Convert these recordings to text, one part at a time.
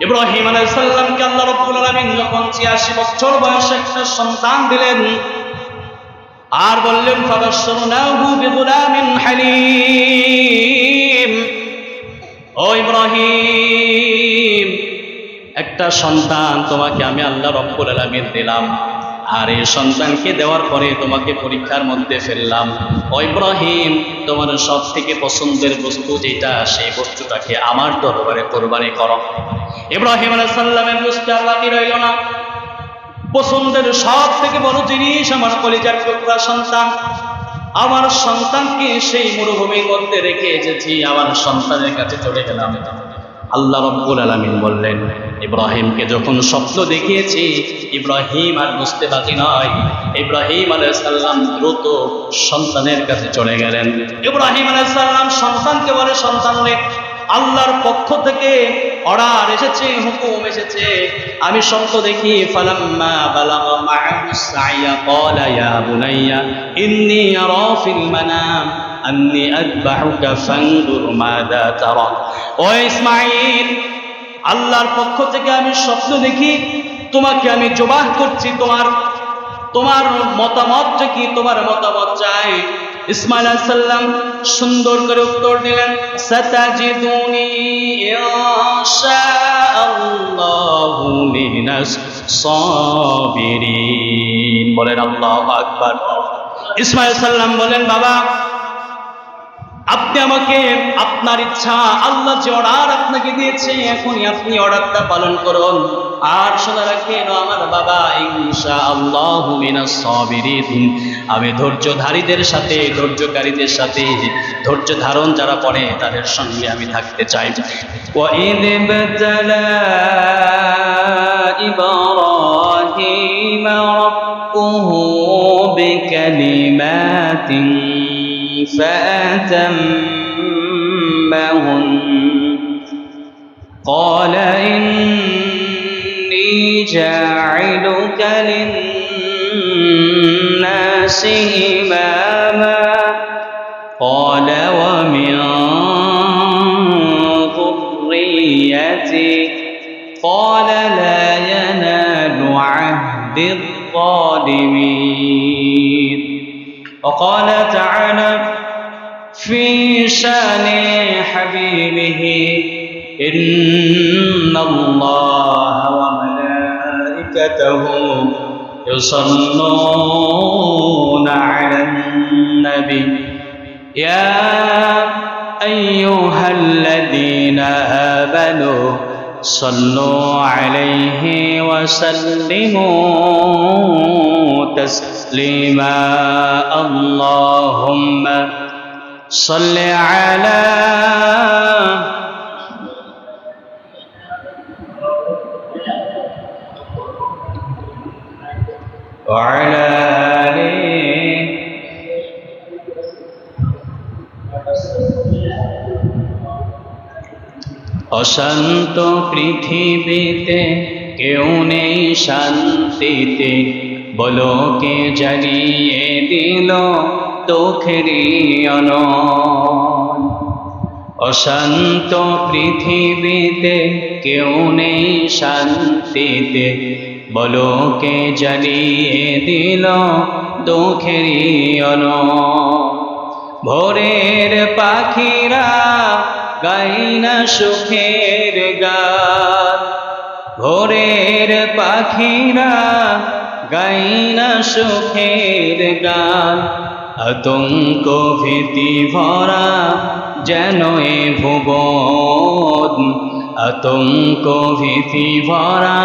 ইব্রাহিম আলাইহিস সালামকে আল্লাহ রাব্বুল আলামিন যখন ৮৬ বছর বয়সে একটা সন্তান দিলেন আর বললেন ফাবাশশারনাহু বিগুলামিন হালিম, ও ইব্রাহিম একটা সন্তান তোমাকে আমি আল্লাহ রাব্বুল আলামিন দিলাম, আর এই সন্তানকে দেওয়ার পরে তোমাকে পরীক্ষার মধ্যে ফেললাম। ও ইব্রাহিম তোমার সব থেকে পছন্দের বস্তু যেটা সেই বস্তুটাকে আমার দরবারে কোরবানি করো। ইব্রাহিম আলাইহিস সালামের বুঝতে আর বাকি রইল না, পছন্দের সব থেকে বড় জিনিস আমার কলিজার টুকরা সন্তান, আমার সন্তানকে সেই মরুভূমির মধ্যে রেখে এসেছি, আমার সন্তানের কাছে চলে গেলাম। আল্লাহ রাব্বুল আলামিন বললেন, ইব্রাহিমকে যখন স্বপ্ন দেখিয়েছি ইব্রাহিম আর বুঝতে বাকি নয়, ইব্রাহিম আলাইহিস সালাম দ্রুত সন্তানের কাছে চলে গেলেন। ইব্রাহিম আলাইহিস সালাম সন্তানকে বলে, সন্তান রে আল্লাহর পক্ষ থেকে অর্ডার এসেছে, হুকুম এসেছে, আমি স্বপ্ন দেখি ফালাম্মা বালাগা মা'আহুস সা'য়া ক্বালা ইয়া বুনাইয়া ইন্নী আরা ফিল মানাম আন্নী আযবাহুকা ফানজুর মাযা তারা। ও ইসমাঈল, আল্লাহর পক্ষ থেকে আমি স্বপ্ন দেখি তোমাকে আমি জবাহ করছি, তোমার মতামত কি, তোমার মতামত চাই। ইসমাঈল আলাইহিস সালাম সুন্দর করে উত্তর দিলেন, সাতাজিদুনি ইনশাআল্লাহু মিনাস সাবিরিন। বলেন আল্লাহু আকবার। ইসমাঈল আলাইহিস সালাম বলেন, বাবা আপনি আমাকে আপনার ইচ্ছা, আল্লাহ যে অর্ডার আপনাকে দিয়েছে এখনই আপনি অর্ডারটা পালন করুন। আর শোনা রাখেন আমার বাবা, ইনশাআল্লাহু মিনাস সাবিরিন, আমি ধৈর্যধারীদের সাথে, ধৈর্যকারীদের সাথে, ধৈর্য ধারণ যারা করে তাদের সঙ্গে আমি থাকতে চাই। ওয়াইদ ইবতালা ইব্রাহিম রাব্বুহু বিকালিমাতিন فأتمهن قال إني جاعلك للناس إماما قال ومن ذريتي قال لا ينال عهد الظالمين. وقال تعالى في شان حبيبه إن الله وملائكته يصلون على النبي يا أيها الذين آمنوا صلوا عليه وسلموا تسليما. اللهم صل على وعلى آله অশান্ত পৃথিবীতে কেউ নেই শান্তিতে, বলো কে জ্বালিয়ে দিল তোখেরি অনল। অশান্ত পৃথিবীতে কেউ নেই শান্তিতে, বলো কে জ্বালিয়ে দিল তোখেরি অনল। ভোরের পাখিরা গাই না সুখের গান, ভোরের পাখিরা গাই না সুখের গান। আতঙ্ক ভীতি ভরা যেন এ ভুবন, আতঙ্ক ভীতি ভরা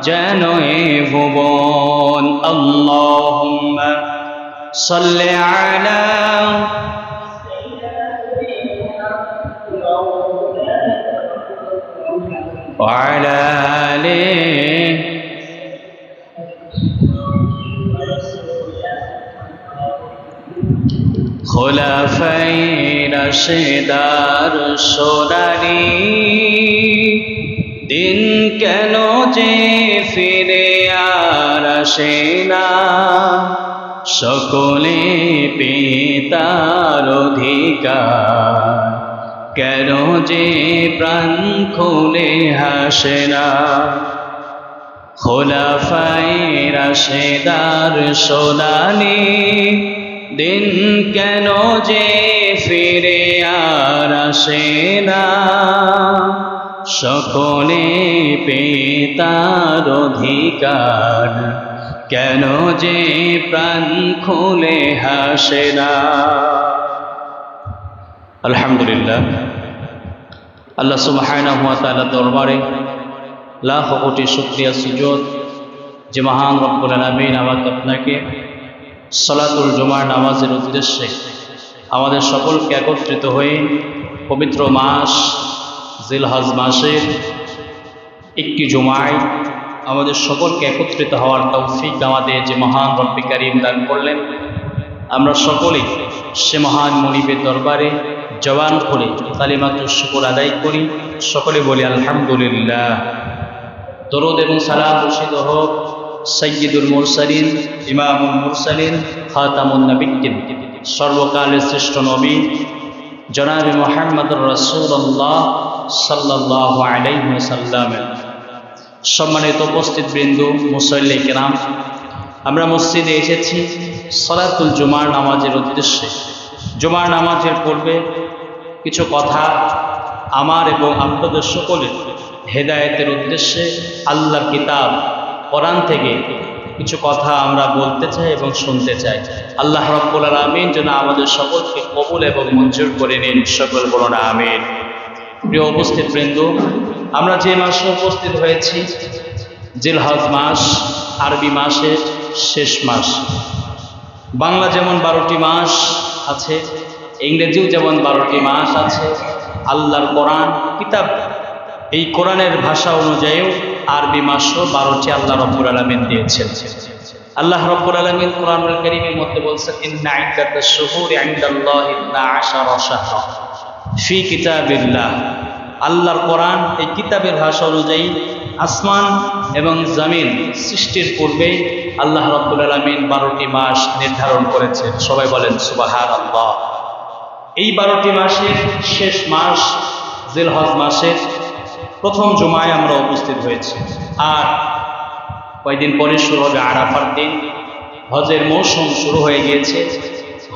যেন এ ভুবন। আল্লাহুম্মা সাল্লি আলা وعلى آله খোলাফায়ে রাশেদার সোনারি দিন কেন যে ফিরে আর আসে না, সকলে পিতার অধিকার কেন যে প্রাণ খুলে হাসে না, খোলাফায়ে রাশেদার সোনালি দিন কেন যে ফিরে আর আসে না, সকলে পেয়ে তার অধিকার, কেন যে প্রাণ খুলে হাসে না। আলহামদুলিল্লাহ, আল্লাহ সুবহানাহু ওয়া তাআলা দরবারে লাখ কোটি শুকরিয়া সুজুদ যে মহান রব্বুল আলামিন আমাকে আপনাকে সালাতুল জুমার নামাজের উদ্দেশ্যে আমাদের সকলকে একত্রিত হয়ে পবিত্র মাস জিলহজ মাসের একটি জুমায় আমাদের সকলকে একত্রিত হওয়ার তৌফিক আমাদের যে মহান রব্বে কারীম দান করলেন, আমরা সকলেই সে মহান মুনিবের দরবারে জবান খুলে কালিমাতুশ শুকর আদায় করি। সকলে বলি আলহামদুলিল্লাহ। দরুদ এবং সালাম বর্ষিত হোক সাইয়্যিদুল মুরসালিন, ইমামুল মুরসালিন, খাতামুন নবিয়্যিন, সর্বকালের শ্রেষ্ঠ নবী জনাবে মুহাম্মদুর রাসূলুল্লাহ সাল্লাল্লাহু আলাইহি ওয়াসাল্লাম। সম্মানিত উপস্থিত বৃন্দ, মুসল্লি কিরাম, আমরা মসজিদে এসেছি সালাতুল জুমার নামাজের উদ্দেশ্যে। জুমার নামাজের পূর্বে কিছু কথা আমার এবং আপনাদের সকলের হেদায়েতের উদ্দেশ্যে আল্লাহর কিতাব কোরআন থেকে কিছু কথা আমরা বলতে চাই এবং শুনতে চাই। আল্লাহ রাব্বুল আলামিন যেন আমাদের সকলকে কবুল এবং মঞ্জুর করে নিন, সকল বলুন আমিন। প্রিয় উপস্থিত বৃন্দ, আমরা যে মাসে উপস্থিত হয়েছি জিলহজ মাস, আরবি মাসের শেষ মাস। বাংলা যেমন 12টি মাস আছে, ইংরেজিও যেমন 12টি মাস আছে। আল্লাহর কোরআন কিতাব, এই কোরআনের ভাষা অনুযায়ীও আরবি মাসও 12টি আল্লাহ রাব্বুল আলামিন দিয়েছেন। আল্লাহ রাব্বুল আলামিন কোরআনুল কারীমের মধ্যে বলছেন, ইন্না ইদ্দাতাশ শুহুরি ইনদাল্লাহি 12 শাহরা ফি কিতাবিল্লাহ। আল্লাহর কোরআন এই কিতাবের ভাষা অনুযায়ী আসমান এবং জমিন সৃষ্টির পূর্বে আল্লাহ রাব্বুল আলামিন 12টি মাস নির্ধারণ করেছেন। সবাই বলেন সুবহানাল্লাহ। এই 12টি মাসের শেষ মাস জিলহজ মাসের প্রথম জুমায় আমরা উপস্থিত হয়েছি। আর কয়েকদিন পরে শুরু হবে আরাফার দিন। হজের মৌসুম শুরু হয়ে গিয়েছে।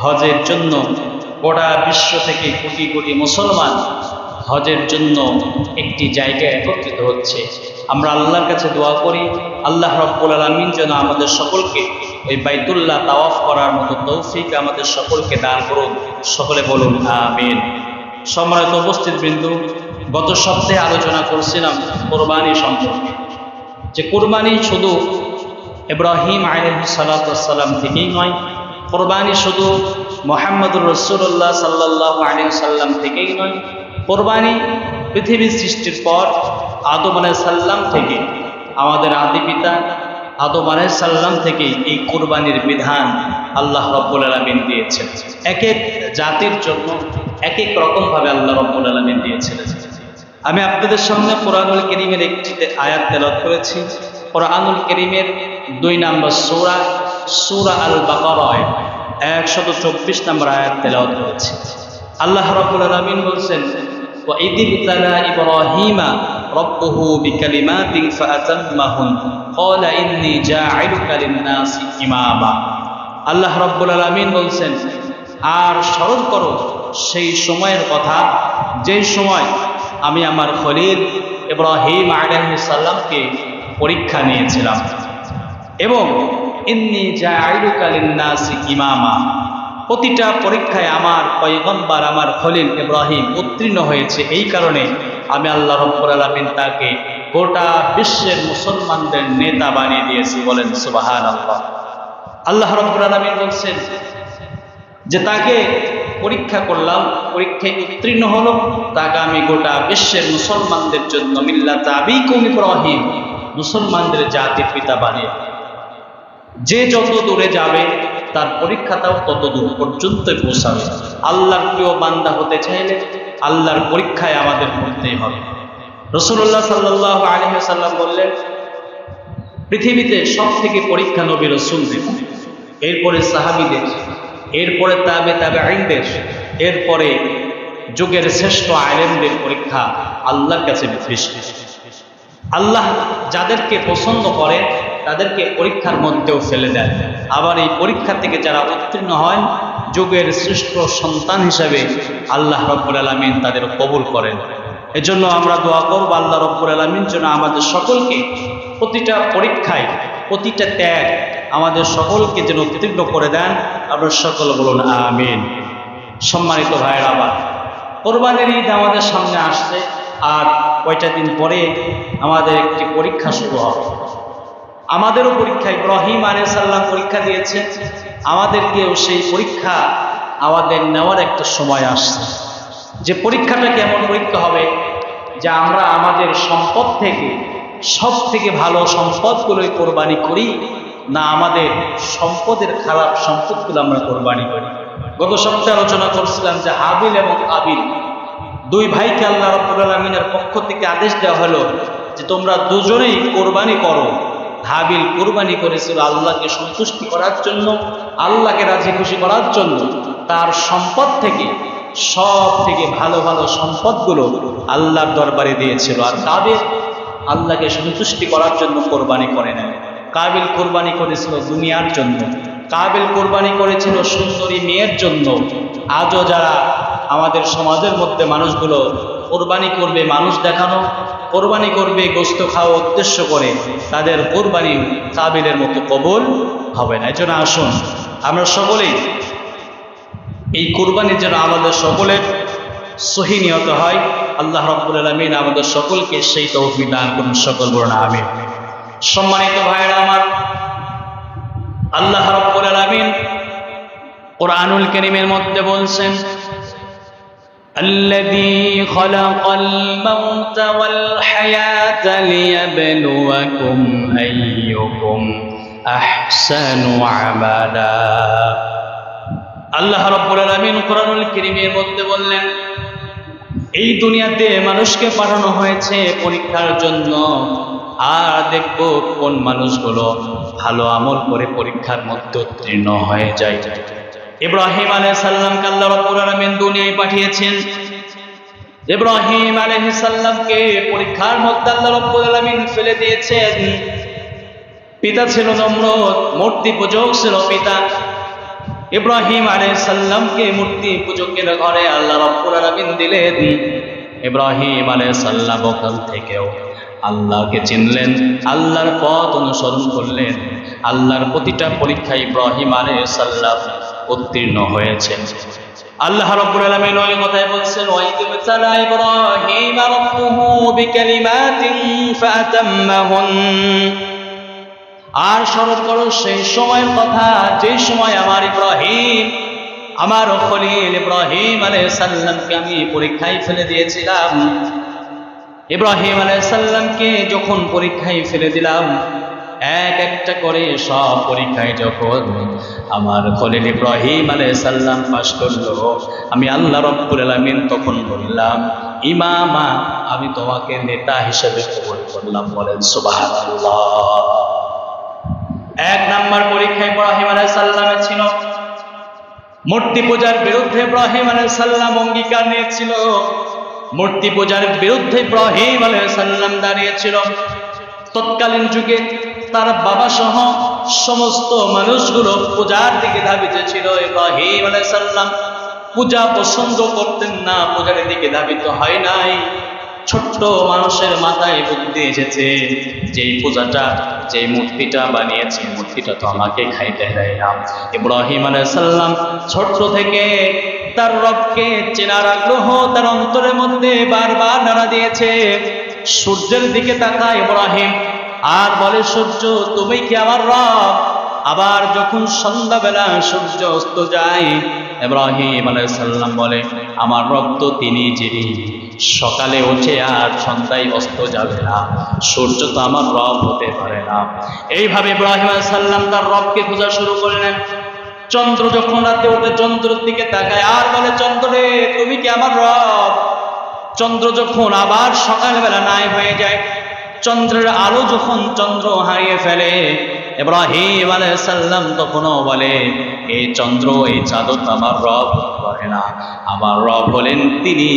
হজের জন্য গোটা বিশ্ব থেকে কোটি কোটি মুসলমান হজের জন্য একটি জায়গায় একত্রিত হচ্ছে। আমরা আল্লাহর কাছে দোয়া করি, আল্লাহ রাব্বুল আলামিন যেন আমাদের সকলকে ওই বাইতুল্লাহ তাওয়াফ করার মতো তৌফিক আমাদের সকলকে দান করুন। সকলে বলুন আমিন। সম্মানিত উপস্থিত বৃন্দ, গত সপ্তাহে আলোচনা করছিলাম কোরবানি সম্পর্কে, যে কোরবানি শুধু ইব্রাহিম আলাইহিস সালাতু ওয়াস সালাম থেকেই নয়, কোরবানি শুধু মুহাম্মদুর রাসূলুল্লাহ সাল্লাল্লাহু আলাইহি সাল্লাম থেকেই নয়, কোরবানি পৃথিবীর সৃষ্টির পর আদম আলাইহিস সালাম থেকে, আমাদের আদি পিতা আদম আলাইহিস সালাম থেকে এই কোরবানির বিধান আল্লাহ রাব্বুল আলামিন দিয়েছেন। এক এক জাতির জন্য এক এক রকমভাবে আল্লাহ রাব্বুল আলামিন দিয়েছিলেন। আমি আপনাদের সামনে কোরআনুল কারীমের একটি আয়াত তেলাওয়াত করেছি। কোরআনুল কারীমের 2 নম্বর সূরা, সূরা আল বাকারায় 124 নম্বর আয়াত তেলাওয়াত করেছি। আল্লাহ রাব্বুল আলামিন বলছেন, ওয়া ইযিবতালা ইব্রাহিমা রাব্বুহু বিকালিমাতিন ফাআতাম্মাহুন ক্বালা ইন্নী জাঈলুকা লিন-নাসি ইমামা। আল্লাহ রাব্বুল আলামিন বলছেন, আর স্মরণ করো সেই সময়ের কথা যেই সময় আমি আমার খলিল ইব্রাহিম আলাইহিস সালামকে পরীক্ষা নিয়েছিলাম, এবং ইন্নী জাঈলুকা লিন-নাসি ইমামা, প্রতিটা পরীক্ষায় আমার পয়গম্বর আমার খলিল ইব্রাহিম উত্তীর্ণ হয়েছে। এই কারণে আমি আল্লাহ রাব্বুল আলামিন তাকে গোটা বিশ্বের মুসলমানদের নেতা বানিয়ে দিয়েছি। বলেন সুবহানাল্লাহ। আল্লাহ রাব্বুল আলামিন বলছেন যে তাকে পরীক্ষা করলাম, পরীক্ষায় উত্তীর্ণ হলো, তাকে আমি গোটা বিশ্বের মুসলমানদের জন্য মিল্লাত আবিকুম ইব্রাহিম, মুসলমানদের জাতির পিতা বানিয়ে। যে যত দূরে যাবে তার পরীক্ষাটাও তত দূর পর্যন্ত পৌঁছাবে। আল্লাহর প্রিয় বান্দা হতে চাইলে আল্লাহর পরীক্ষায় আমাদের পড়তেই হবে। রাসূলুল্লাহ সাল্লাল্লাহু আলাইহি ওয়াসাল্লাম বললেন, পৃথিবীতে সব থেকে পরীক্ষা নবী রাসূলদের, এরপরে সাহাবীদের, এরপরে তাবেঈনদের, এরপরে যুগের শ্রেষ্ঠ আলেমদের পরীক্ষা আল্লাহর কাছে বেশি। আল্লাহ যাদেরকে পছন্দ করে তাদেরকে পরীক্ষার মধ্যেও ফেলে দেন, আবার এই পরীক্ষা থেকে যারা উত্তীর্ণ হয় যুগের শ্রেষ্ঠ সন্তান হিসেবে আল্লাহ রব্বুল আলামিন তাদের কবুল করেন। এজন্য আমরা দোয়া করব আল্লাহ রব্বুল আলামিন যেন আমাদের সকলকে প্রতিটা পরীক্ষায়, প্রতিটা ত্যাগ আমাদের সকলকে যেন উত্তীর্ণ করে দেন। আমরা সকল বলুন আমিন। সম্মানিত ভাইয়েরা, আবার কোরবানির ঈদ আমাদের সামনে আসছে, আর কয়টা দিন পরে আমাদের একটি পরীক্ষা শুরু হবে। আমাদেরও পরীক্ষা, ইব্রাহিম আলাইহিস সালাম পরীক্ষা দিয়েছেন, আমাদেরকেও সেই পরীক্ষা আমাদের নেওয়ার একটা সময় আসছে। যে পরীক্ষাটা কেমন পরীক্ষা হবে, যে আমরা আমাদের সম্পদ থেকে সব থেকে ভালো সম্পদগুলোই কোরবানি করি, না আমাদের সম্পদের খারাপ সম্পদগুলো আমরা কোরবানি করি। গত সপ্তাহে আলোচনা করছিলাম যে হাবিল এবং কাবিল দুই ভাইকে আল্লাহ রাব্বুল আলামিনের পক্ষ থেকে আদেশ দেওয়া হলো যে তোমরা দুজনেই কোরবানি করো। হাবিল কোরবানি করেছিল আল্লাহকে সন্তুষ্টি করার জন্য, আল্লাহকে রাজি খুশি করার জন্য। তার সম্পদ থেকে সব থেকে ভালো ভালো সম্পদগুলো আল্লাহর দরবারে দিয়েছিল। আর কাবিল আল্লাহকে সন্তুষ্টি করার জন্য কোরবানি করে নেয়। কাবিল কোরবানি করেছিল দুনিয়ার জন্য, কাবিল কোরবানি করেছিল সুন্দরী মেয়ের জন্য। আজও যারা আমাদের সমাজের মধ্যে মানুষগুলো কোরবানি করবে মানুষ দেখানো, কোরবানি করবে গোস্ত খাওয়া উদ্দেশ্য করে, তাদের কোরবানি কাবিলের মতো কবুল হবে না। এজন্য আসুন আমরা সকলেই এই কোরবানির যেন আমাদের সকলের সহি নিয়ত হয়। আল্লাহ রাব্বুল আলামিন আমাদের সকলকে সেই তৌফিক দান করুন। সকল বলুন আমিন। সম্মানিত ভাইয়েরা আমার, আল্লাহ রাব্বুল আলামিন কোরআনুল কারীমের মধ্যে বলছেন, الذي خلق الموت والحياة ليبلوكم أيكم أحسن عملا। আল্লাহ রাব্বুল আলামিন কোরআনুল কারীমের মধ্যে বললেন, এই দুনিয়াতে মানুষকে পাঠানো হয়েছে পরীক্ষার জন্য, আর দেখবো কোন মানুষগুলো ভালো আমল করে পরীক্ষার মধ্যে উত্তীর্ণ হয়ে যায়। ইব্রাহিম আলাইহিস সালামকে আল্লাহ রাব্বুল আলামিন দুনিয়ায় পাঠিয়েছেন। ইব্রাহিম আলাইহিস সালামকে পরীক্ষার মধ্যে আল্লাহ রাব্বুল আলামিন ফেলে দিয়েছেন। পিতা ছিল নমরুদ, মূর্তি পূজক ছিল পিতা। ইব্রাহিম আলাইহিস সালামকে মূর্তি পূজকের ঘরে আল্লাহ রাব্বুল আলামিন দিলেন। ইব্রাহিম আলাইহিস সালাম ওখান থেকেও আল্লাহকে চিনলেন, আল্লাহর পথ অনুসরণ করলেন। আল্লাহর প্রতিটা পরীক্ষায় ইব্রাহিম আলাইহিস সালাম উত্তীর্ণ হয়েছেন। আল্লাহ রাব্বুল আলামিন ওই কথাই বলছেন, ওয়াইদ বিতালা ইব্রাহিম রাব্বুহু বিকালিমাতিন ফাতাম্মাহুন। আর স্মরণ করো সেই সময়ের কথা, যে সময় আমার ইব্রাহিম, আমার খলিল ইব্রাহিম আলাইহিস সালামকে আমি পরীক্ষায় ফেলে দিয়েছিলাম। ইব্রাহিম আলাইহিস সালামকে যখন পরীক্ষায় ফেলে দিলাম, এক একটা করে সব পরীক্ষায় যখন আমার খলিল ইব্রাহিম আলাইহিস সালাম পাস করলো, আমি আল্লাহ রাব্বুল আলামিন তখন বললাম, ইমামা, আমি তোমাকে নেতা হিসেবে কবুল করলাম। বলেন সুবহানাল্লাহ। এক নাম্বার পরীক্ষা ইব্রাহিম আলাইহিস সালামের ছিল মূর্তি পূজার বিরুদ্ধে। ইব্রাহিম আলাইহিস সালাম অঙ্গীকার নিয়েছিল, মূর্তি পূজার বিরুদ্ধে ইব্রাহিম আলাইহিস সালাম দাঁড়িয়েছিল। তৎকালীন যুগে তার বাবা সহ সমস্ত মানুষগুলো পূজার দিকে ধাবিত ছিল। ইব্রাহিম আলাইহিস সালাম পূজা পছন্দ করতেন না, পূজার দিকে ধাবিত হয় নাই। ছোট্ট মানুষের মাথায় বুদ্ধি এসেছে, যেই পূজাটা, যেই মূর্তিটা বানিয়েছে, মূর্তিটা তো আমাকে খাইতে দেয় না। ইব্রাহিম আলাইহিস সালাম ছোট্ট থেকে তার রবকে চেনার আগ্রহ তার অন্তরের মধ্যে বারবার নাড়া দিয়েছে। সূর্যের দিকে তাকায় ইব্রাহিম আর বলে, সূর্য তুমি কি আমার রব? আবার যখন সন্ধ্যাবেলা সূর্য অস্ত যায়, ইব্রাহিম আলাইহিস সালাম বলে, আমার রব তো তিনি যিনি সকালে ওঠে আর সন্ধ্যায় অস্ত যাবে না, সূর্য তো আমার রব হতে পারে না। এইভাবে ইব্রাহিম আলাইহিস সালাম তার রবকে খোঁজা শুরু করলেন। চন্দ্র যখন রাতে ওঠে চন্দ্রের দিকে তাকায় আর বলে, চন্দ্র রে তুমি কি আমার রব? চন্দ্র যখন আবার সকালবেলা নাই হয়ে যায়, চন্দ্রের আলো যখন চন্দ্র হারিয়ে ফেলে, ইব্রাহিম আলাইহিস সালাম তখনও বলে, এই চন্দ্র, এই চাঁদ তো আমার রব করে না। আমার রব হলেন তিনি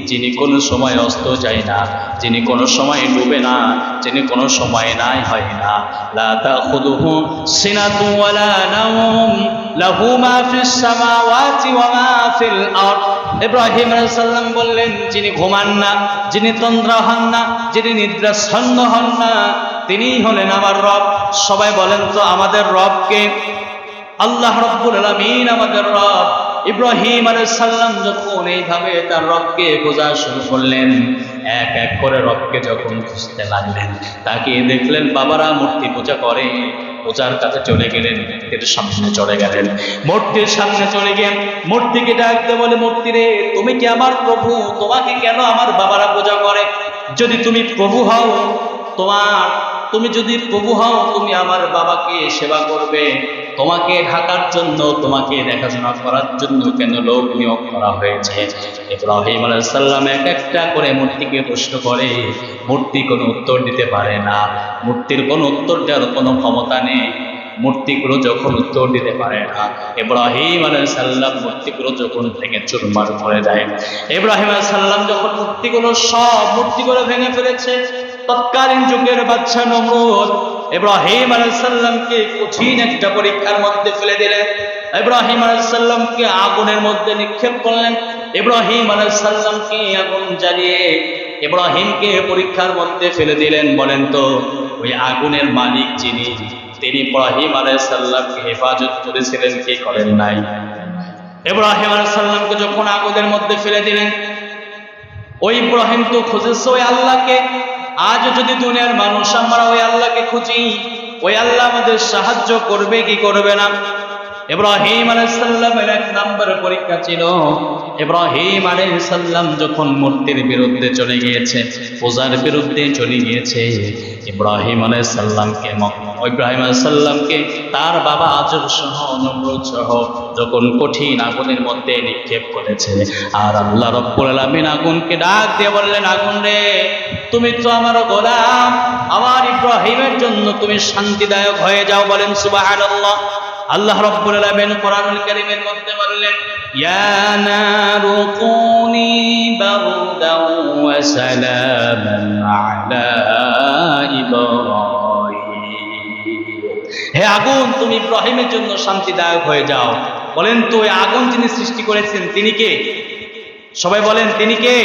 যিনি কোনো সময় অস্ত যায় না, যিনি কোনো সময় ডুবে না, যিনি কোনো সময় নাই হয় না। লা তাখুযুহু সিনাতু ওয়ালা নাওম লাহু মা ফিস সামাওয়াতি ওয়া মা ফিল আরদ। ইব্রাহিম আলাইহিস সালাম বললেন, যিনি ঘুমান না, যিনি তন্দ্রা হন না, যিনি নিদ্রাচ্ছন্ন হন না, তিনিই হলেন আমার রব। সবাই বলেন তো আমাদের রব কে? আল্লাহ রাব্বুল আলামিন আমাদের রব। ইব্রাহিম আলাইহিস সালাম যখন এইভাবে তার রবকে খোঁজা শুরু করলেন, এক এক করে রবকে যখন খুঁজতে লাগলেন, তাকে দেখলেন বাবারা মূর্তি পূজা করে। পূজার কাছে চলে গেলেন, মূর্তির সামনে চলে গেলেন। মূর্তির সামনে চলে গেলেন, মূর্তিকে ডাকতে বলে, মূর্তি রে, তুমি কি আমার প্রভু? তোমাকে কেন আমার বাবারা পূজা করে? যদি তুমি প্রভু হও, তুমি যদি প্রভু হও, তুমি আমার বাবাকে সেবা করবে। তোমাকে ঢাকার জন্য, তোমাকে দেখাশোনা করার জন্য কেন লোক নিয়োগ করা হয়েছে? ইব্রাহিম আলাইহিস সালাম এক একটা করে মূর্তিকে প্রশ্ন করে। মূর্তি কোনো উত্তর দিতে পারে না। মূর্তির কোনো উত্তর দেওয়ার কোনো ক্ষমতা নেই। মূর্তিগুলো যখন উত্তর দিতে পারে না, ইব্রাহিম আলাইহিস সালাম মূর্তিগুলো যখন ভেঙে চুরমার করে দেয়। ইব্রাহিম আলাইহিস সালাম যখন সব মূর্তিগুলো ভেঙে ফেলেছে, তৎকালীন যুগের বাদশা নমরুদ ইব্রাহিম আলাইহিস সালামকে কঠিন একটা পরীক্ষার মধ্যে ফেলে দিলেন। ইব্রাহিম আলাইহিস সালামকে আগুনের মধ্যে নিক্ষেপ করলেন। ইব্রাহিম আলাইহিস সালামকে আগুন জ্বালিয়ে ইব্রাহিমকে পরীক্ষার মধ্যে ফেলে দিলেন। বলেন তো ওই আগুনের মালিক যিনি, তিনি ইব্রাহিম আলাইহিস সালামকে হেফাজত করেছিলেন কি করেন নাই? ইব্রাহিম আলাইহিস সালামকে যখন আগুনের মধ্যে ফেলে দিলেন, ওই ইব্রাহিম তো খুঁজেছে ওই আল্লাহকে। আজ যদি দুনিয়ার মানুষ আমরা ওই আল্লাহকে খুঁজি, ওই আল্লাহ আমাদের সাহায্য করবে কি করবে না? ইব্রাহিম আলাইহিস সালামের এক নম্বর পরীক্ষা ছিল, ইব্রাহিম আলাইহিস সালাম যখন মূর্তির বিরুদ্ধে চলে গিয়েছে, পূজার বিরুদ্ধে চলে গিয়েছে, ইব্রাহিম আলাইহিস সালামকে তার বাবা আজর সহ নমরুদ সহ যখন কঠিন আগুনের মধ্যে নিক্ষেপ করেছে, আর আল্লাহ রাব্বুল আলামিন আগুনকে ডাক দিয়ে বললেন, আগুন রে, তুমি তো আমার গোলাম, আমার ইব্রাহিমের জন্য তুমি শান্তিদায়ক হয়ে যাও। বলেন সুবহানাল্লাহ। আল্লাহ রাব্বুল আলামিন কোরআনুল কারীমের মধ্যে বললেন, ইয়া নারু কুনি বারদাও ওয়া সালামান আলা ইব্রাহিম। হে আগুন, তুমি ইব্রাহিমের জন্য শান্তিদায়ক হয়ে যাও। বলেন তো ওই আগুন যিনি সৃষ্টি করেছেন তিনি কে? সবাই বলেন তিনি কে?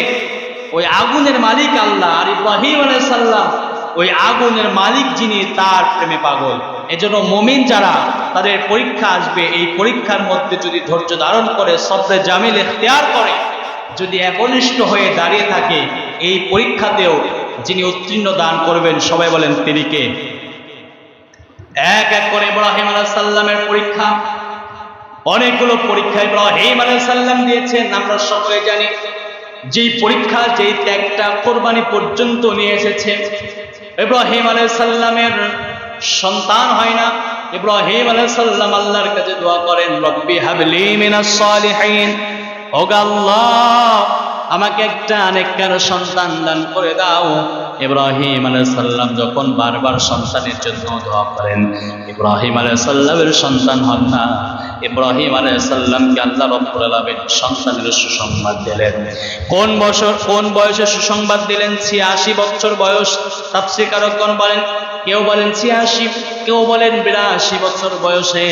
ওই আগুনের মালিক আল্লাহ। আর ইব্রাহিম আলাইহিস সালাম ওই আগুনের মালিক যিনি, তার প্রেমে পাগল। এজন্য মুমিন যারা, তাদের পরীক্ষা আসবে, এই পরীক্ষার মধ্যে যদি ধৈর্য ধারণ করে, সবরে জামিল ইখতিয়ার করে, যদি একনিষ্ঠ হয়ে দাঁড়িয়ে থাকে, এই পরীক্ষাতেও যিনি উত্তীর্ণ দান করবেন, সবাই বলেন তিনি কে? এক এক করে ইব্রাহিম আলাইহিস সালামের পরীক্ষা, অনেকগুলো পরীক্ষা ইব্রাহিম আলাইহিস সালাম দিয়েছেন। আমরা সকলে জানি যেই পরীক্ষা, যেই ত্যাগটা কোরবানি পর্যন্ত নিয়ে এসেছে। ইব্রাহিম আলাইহিস সালামের সন্তান হয় না। ইব্রাহিম আলাইহিস সালাম আল্লাহর কাছে দোয়া করেন, রব্বি হাবলি মিনাস সালিহিন, ওগো আল্লাহ আমাকে একটা নেককার সন্তান দান করে দাও। ইব্রাহিম আলাইহিস সালাম যখন বারবার সন্তানের জন্য দোয়া করেন, ইব্রাহিম আলাইহিস সালামের সন্তান হন না। ইব্রাহিম আলাইহিস সালামকে আল্লাহ রাব্বুল আলামিন সন্তানের সুসংবাদ দিলেন। কোন বয়সে সুসংবাদ দিলেন? 86 বছর বয়স। তাফসীরকারগণ বলেন, কেউ বলেন 86, কেউ বলেন 82 বছর বয়সে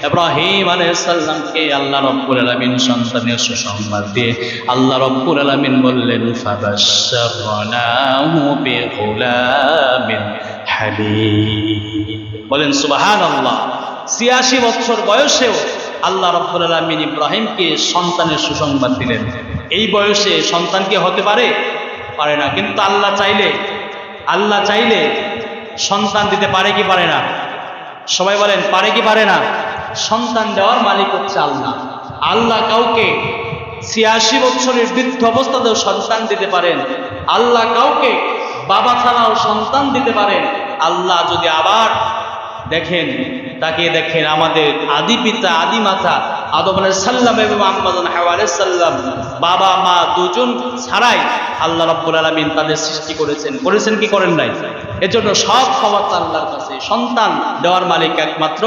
ইব্রাহিম আলাইহিস সালামকে আল্লাহ রাব্বুল আলামিন সন্তানের সুসংবাদ দিয়ে আল্লাহ রাব্বুল আলামিন বললেন, ফাবাশশারনাহু বিগুলামিন হালিম। বলেন সুবহানাল্লাহ। 86 বছর বয়সেও আল্লাহ রাব্বুল আলামিন ইব্রাহিমকে সন্তানের সুসংবাদ দিলেন। এই বয়সে সন্তান কি হতে পারে? পারে না। কিন্তু আল্লাহ চাইলে সন্তান দিতে পারে কি পারে না? সবাই বলেন পারে কি পারে না? সন্তান দেওয়ার মালিক হচ্ছে আল্লাহ। আল্লাহ কাউকে 86 বছরের বৃদ্ধ অবস্থাতেও সন্তান দিতে পারেন। আল্লাহ কাউকে বাবা ছাড়াও সন্তান দিতে পারেন। আল্লাহ যদি আবার দেখেন আমাদের আদি পিতা, আদি মাতা আদম আলাইহিস সালাম এবং মুহাম্মদ হাওয়া আলাইহিস সালাম, বাবা মা দুজন ছাড়াই আল্লাহ রাব্বুল আলামিন তাদের সৃষ্টি করেছেন কি করেন নাই? এজন্য সব ক্ষমতা আল্লাহর কাছে। সন্তান দেওয়ার মালিক একমাত্র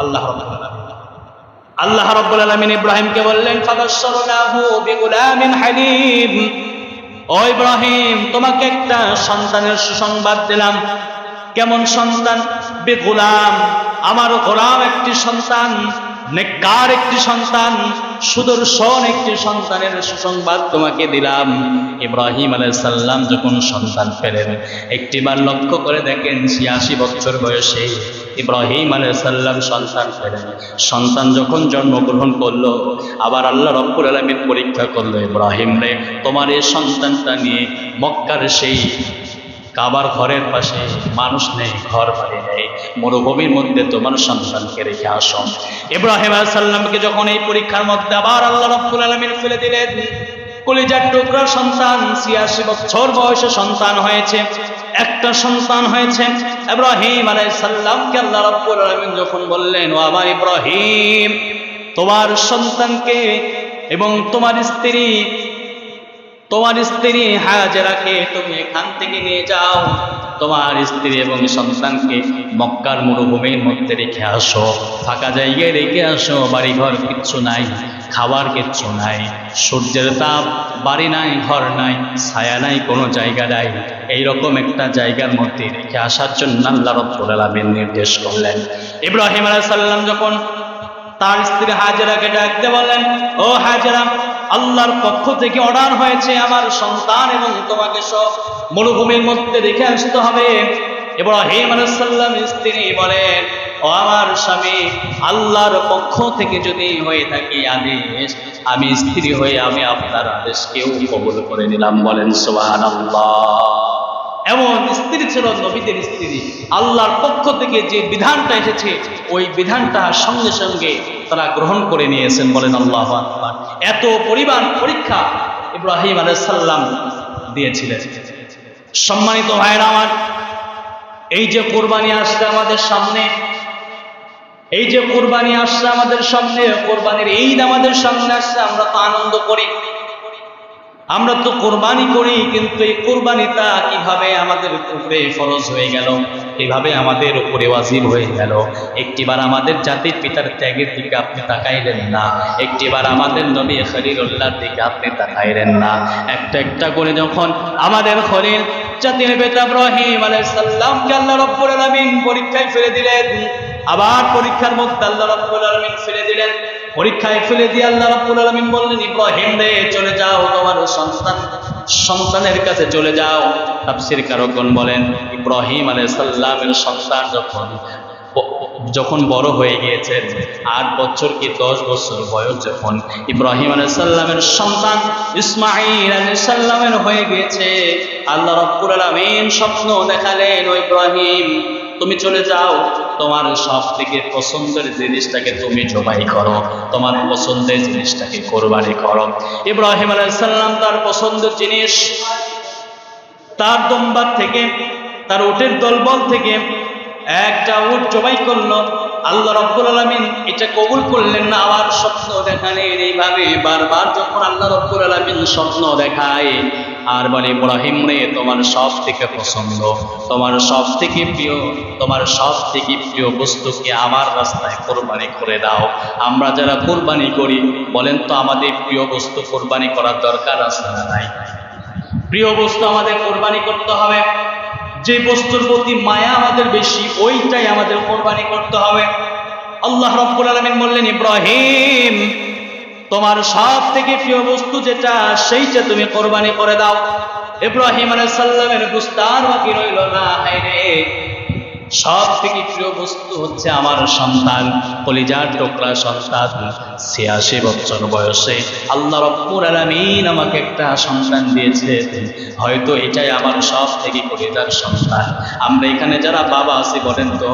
আল্লাহ রাব্বুল আলামিন। আল্লাহ রাব্বুল আলামিন ইব্রাহিমকে বললেন ফাবাশশারনাহু বিগুলামিন হালিম, ও ইব্রাহিম তোমাকে একটা সন্তানের সুসংবাদ দিলাম। কেমন সন্তান? বিগুলাম, আমার গোলাম একটি সন্তান, নেককার একটি সন্তান, সুদর্শন একটি সন্তানের সুসংবাদ তোমাকে দিলাম। ইব্রাহিম আলাইহিস সালাম যখন সন্তান পেলেন, একটিবার লক্ষ্য করে দেখেন ৮৬ বছর বয়সে ইব্রাহিম আলাইহিস সালাম সন্তান পেলেন। সন্তান যখন জন্মগ্রহণ করলো, আবার আল্লাহ রাব্বুল আলামিন পরীক্ষা করলো, ইব্রাহিম রে তোমার এই সন্তানটা নিয়ে মক্কার সেই কাবার ঘরের পাশে মানুষ নেই, ঘর বাড়ি নেই, মরুভূমির মধ্যে তোমার সন্তানকে রেখে আসো। ইব্রাহিম আলাইহিস সালামকে যখন এই পরীক্ষার মধ্যে আবার আল্লাহ রাব্বুল আলামিন ফেলে দিলেন, কলিজার টুকরা সন্তান, ৮৬ বছর বয়সে সন্তান হয়েছে, একটা সন্তান হয়েছে। ইব্রাহিম আলাইহিস সালামকে আল্লাহ রাব্বুল আলামিন যখন বললেন, ও আমার ইব্রাহিম তোমার সন্তানকে এবং তোমার স্ত্রী হাজেরাকে তুমি এখান থেকে নিয়ে যাও, তোমার স্ত্রী এবং সন্তানকে মক্কার মরুভূমির মধ্যে রেখে আসো, ফাঁকা জায়গায় রেখে আসো, বাড়িঘর কিচ্ছু নাই, খাবার কিচ্ছু নাই, সূর্যের তাপ, বাড়ি নাই, ঘর নাই, ছায়া নাই, কোনো জায়গা নাই, এইরকম একটা জায়গার মধ্যে রেখে আসার জন্য আল্লাহ রাব্বুল আলামিন নির্দেশ করলেন। ইব্রাহিম আলাইহিস সালাম যখন তার স্ত্রী হাজেরাকে ডাকতে বলেন, ও হাজেরা, আল্লাহর পক্ষ থেকে অর্ডার হয়েছে আমার সন্তান এবং তোমাকে সব মরুভূমির মধ্যে রেখে আসতে হবে। ইব্রাহিম আলাইহিস সালাম স্ত্রী বলেন, ও আমার স্বামী, আল্লাহর পক্ষ থেকে যদি হয়ে থাকে আদেশ, আমি স্ত্রী হয়ে আমি আপনার আদেশকেও কবুল করে নিলাম। বলেন সুবহানাল্লাহ। এমন স্ত্রী ছিল নবীদের স্ত্রী, আল্লাহর পক্ষ থেকে যে বিধানটা এসেছে ওই বিধানটা সঙ্গে সঙ্গে তারা গ্রহণ করে নিয়েছেন। বলেন আল্লাহু আকবার। এত পরিমাণ পরীক্ষা ইব্রাহিম আলাইহিস সালাম দিয়েছিলেন। সম্মানিত ভাইরা আমার, এই যে কোরবানি আসছে আমাদের সামনে, এই যে কোরবানি আসছে আমাদের সামনে, কোরবানির ঈদ আমাদের সামনে আসছে, আমরা তো আনন্দ করি, আমরা তো কোরবানি করি, কিন্তু এই কোরবানিটা কিভাবে আমাদের উপরে ফরজ হয়ে গেল, কিভাবে আমাদের উপরে ওয়াজিব হয়ে গেল? একটিবার আমাদের জাতির পিতার ত্যাগের দিকে আপনি তাকাইলেন না, একটিবার আমাদের নবী খলিলুল্লাহর দিকে আপনি তাকাইলেন না। একটা একটা করে যখন আমাদের খলিল জাতির পিতা ইব্রাহিম আলাইহিস সালামকে আল্লাহ রাব্বুল আলামিন পরীক্ষায় ফেলে দিলেন, আবার পরীক্ষার মধ্যে আল্লাহ রাব্বুল আলামিন ফেলে দিলেন, পরীক্ষায় ফেলে দিয়ে আল্লাহ রাব্বুল আলামিন বললেন, ইব্রাহিম রে চলে যাও, তোমার সন্তানের কাছে চলে যাও। তাফসীর কারকগণ বলেন, ইব্রাহিম আলাইহিস সালামের সন্তান যখন বড় হয়ে গিয়েছে, ৮ বছর কি ১০ বছর বয়স যখন ইব্রাহিম আলাইহিস সালামের সন্তান ইসমাঈল আলাইহিস সালামের হয়ে গিয়েছে, আল্লাহ রাব্বুল আলামিন স্বপ্ন দেখালেন, ও ইব্রাহিম তুমি চলে যাও, তোমার সব থেকে পছন্দের জিনিসটাকে তুমি জবাই করো, তোমার পছন্দের জিনিসটাকে কোরবানি করো। ইব্রাহিম আলাইহিস সালাম তার পছন্দের জিনিস, তার দম্বার থেকে, তার উটের দলবল থেকে একটা উট জবাই করলো। আল্লাহ রাব্বুল আলামিন এটা কবুল করলেন না, আবার স্বপ্ন দেখালেন। এইভাবে বারবার যখন আল্লাহ রাব্বুল আলামিন স্বপ্ন দেখায় আর বলে, ইব্রাহিম রে তোমার সব থেকে পছন্দ, তোমার সব থেকে প্রিয়, তোমার সব থেকে প্রিয় বস্তুকে আমার রাস্তায় কোরবানি করে দাও। আমরা যারা কোরবানি করি, বলেন তো আমাদের প্রিয় বস্তু কোরবানি করার দরকার আছে না নাই? প্রিয় বস্তু আমাদের কোরবানি করতে হবে, যে বস্তুর প্রতি মায়া আমাদের বেশি ওইটাই আমাদের কোরবানি করতে হবে। আল্লাহ রাব্বুল আলামিন বললেন, ইব্রাহিম তোমার সব থেকে প্রিয় বস্তু যেটা, সেইটা তুমি কোরবানি করে দাও। ইব্রাহিম আলাইহিস সালামের বুঝতে আর বাকি রইল না, হায়রে সব থেকে প্রিয় বস্তু হচ্ছে আমার সন্তান, কলিজার টুকরা সন্তান। ৮৬ বছর বয়সে আল্লাহ রাব্বুল আলামিন আমাকে একটা সন্তান দিয়েছে, হয়তো এটাই আমার সব থেকে কলিজার সন্তান। আমরা এখানে যারা বাবা আছি, বলেন তো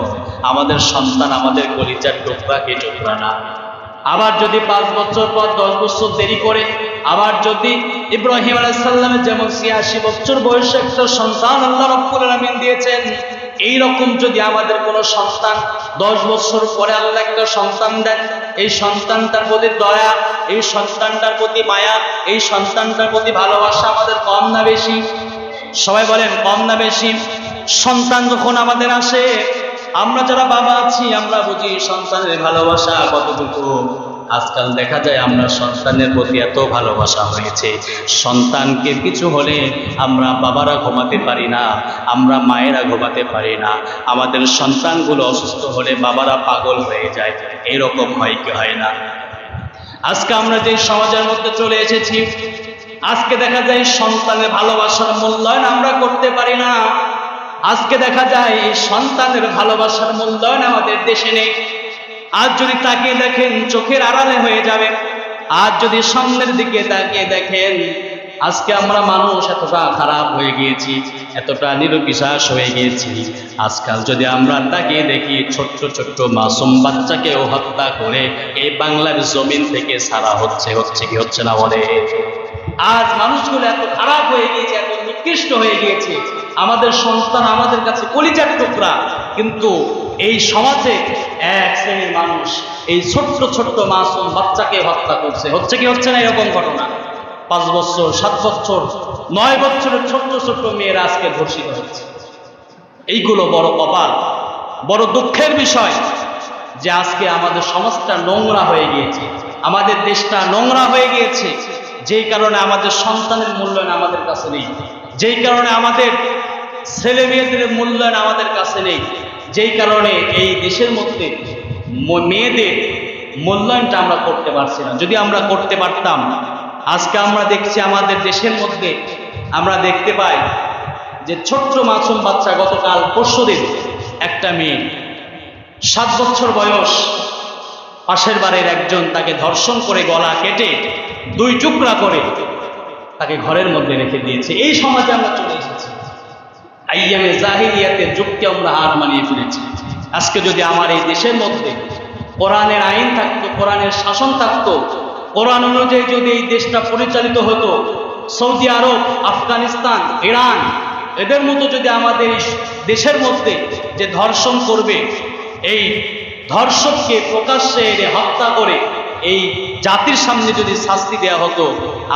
আমাদের সন্তান আমাদের কলিজার টুকরা কি টুকরা না? আবার যদি ৫ বছর পর ১০ বছর দেরি করে, আবার যদি ইব্রাহিম আলাইহিস সালামের যেমন ৮৬ বছর বয়সে একটা সন্তান আল্লাহ রাব্বুল আলামিন দিয়েছেন, এইরকম যদি আমাদের কোনো সন্তান ১০ বছর পরে আল্লাহ একটা সন্তান দেন, এই সন্তানটার প্রতি দয়া, এই সন্তানটার প্রতি মায়া, এই সন্তানটার প্রতি ভালোবাসা আমাদের কম না বেশি? সবাই বলেন কম না বেশি? সন্তান যখন আমাদের আসে, আমরা যারা বাবা আছি আমরা বুঝি সন্তানের ভালোবাসা কতটুকু। আজকাল দেখা যায় আমরা সন্তানের প্রতি এত ভালোবাসা হয়েছে, সন্তানকে কিছু হলে আমরা বাবারা ঘুমাতে পারি না, আমরা মায়েরা ঘুমাতে পারি না, আমাদের সন্তানগুলো অসুস্থ হলে বাবারা পাগল হয়ে যায়। এরকম হয় কি হয় না? আজকে আমরা যে সমাজের মধ্যে চলে এসেছি, আজকে দেখা যায় সন্তানের ভালোবাসার মূল্যায়ন আমরা করতে পারি না। আজকে দেখা যায় এই সন্তানের ভালোবাসার মূল্যায়ন আমাদের দেশে নেই। আজ যদি তাকিয়ে দেখেন চোখের আড়ালে হয়ে যাবে। আজ যদি সামনের দিকে তাকিয়ে দেখেন, আজকে আমরা মানুষ এতটা খারাপ হয়ে গিয়েছি, এতটা নিরবিশ্বাস হয়ে গিয়েছি। আজকাল যদি আমরা তাকিয়ে দেখি ছোট্ট ছোট্ট মাসুম বাচ্চাকেও হত্যা করে এই বাংলার জমিন থেকে ছাড়া হচ্ছে কি হচ্ছে না বলে? আজ মানুষগুলো এত খারাপ হয়ে গিয়েছে, এত নিকৃষ্ট হয়ে গিয়েছে। আমাদের সন্তান আমাদের কাছে কলিজার টুকরা, কিন্তু এই সমাজে এক শ্রেণীর মানুষ এই ছোট্ট ছোট্ট মাসুম বাচ্চাকে হত্যা করছে। হচ্ছে কি হচ্ছে না এরকম ঘটনা? 5 বছর 7 বছর 9 বছরের ছোট্ট ছোট্ট মেয়েরা আজকে ধর্ষিত হচ্ছে। এইগুলো বড় কপাল, বড় দুঃখের বিষয় যে আজকে আমাদের সমাজটা নোংরা হয়ে গিয়েছে, আমাদের দেশটা নোংরা হয়ে গিয়েছে। যেই কারণে আমাদের সন্তানের মূল্যায়ন আমাদের কাছে নেই, যেই কারণে আমাদের ছেলে মেয়েদের মূল্যায়ন আমাদের কাছে নেই, যেই কারণে এই দেশের মধ্যে মেয়েদের মূল্যায়নটা আমরা করতে পারছি না। যদি আমরা করতে পারতাম, আজকে আমরা দেখছি আমাদের দেশের মধ্যে আমরা দেখতে পাই যে ছোট্ট মাসুম বাচ্চা, গতকাল পরশুদিন একটা মেয়ে 7 বছর বয়স, পাশের বাড়ির একজন তাকে ধর্ষণ করে গলা কেটে 2 টুকরা করে তাকে ঘরের মধ্যে রেখে দিয়েছে। এই সমাজে আমরা চলে এসেছি। আইয়ামে জাহিলিয়াতের যুগকে আমরা হার মানিয়ে ফেলেছি। আজকে যদি আমার এই দেশের মধ্যে কোরআনের আইন থাকতো, কোরআনের শাসন থাকতো, কোরআন অনুযায়ী যদি এই দেশটা পরিচালিত হতো, সৌদি আরব, আফগানিস্তান, ইরান এদের মতো যদি আমাদের দেশের মধ্যে যে ধর্ষণ করবে, এই ধর্ষককে প্রকাশ্যে এনে হত্যা করে এই জাতির সামনে যদি শাস্তি দেওয়া হতো,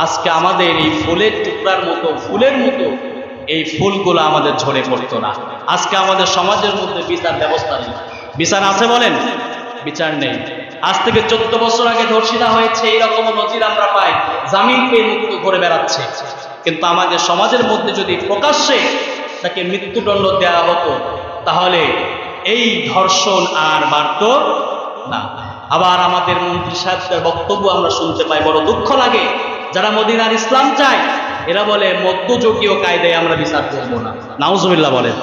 আজকে আমাদের এই ফুলের টুকরার মতো, ফুলের মতো এই ফুলগুলো আমাদের ঝরে পড়তো না। আজকে আমাদের সমাজের মধ্যে বিচার ব্যবস্থা নেই। বিচার আছে বলেন? বিচার নেই। আজ থেকে 14 বছর আগে ধর্ষিতা হয়েছে, এইরকম নজির আমরা পাই, জামিন পেয়ে মুক্ত ঘুরে বেড়াচ্ছে। কিন্তু আমাদের সমাজের মধ্যে যদি প্রকাশ্যে তাকে মৃত্যুদণ্ড দেওয়া হতো, তাহলে এই ধর্ষণ আর বাড়ত না। আবার আমাদের মন্ত্রী সাহেবদের বক্তব্য আমরা শুনতে পাই, বড় দুঃখ লাগে। যারা মদিনার ইসলাম চায় এরা বলে মধ্যযুগীয় কায়দায় আমরা বিচার করব না। নাউজুবিল্লাহ বলেন।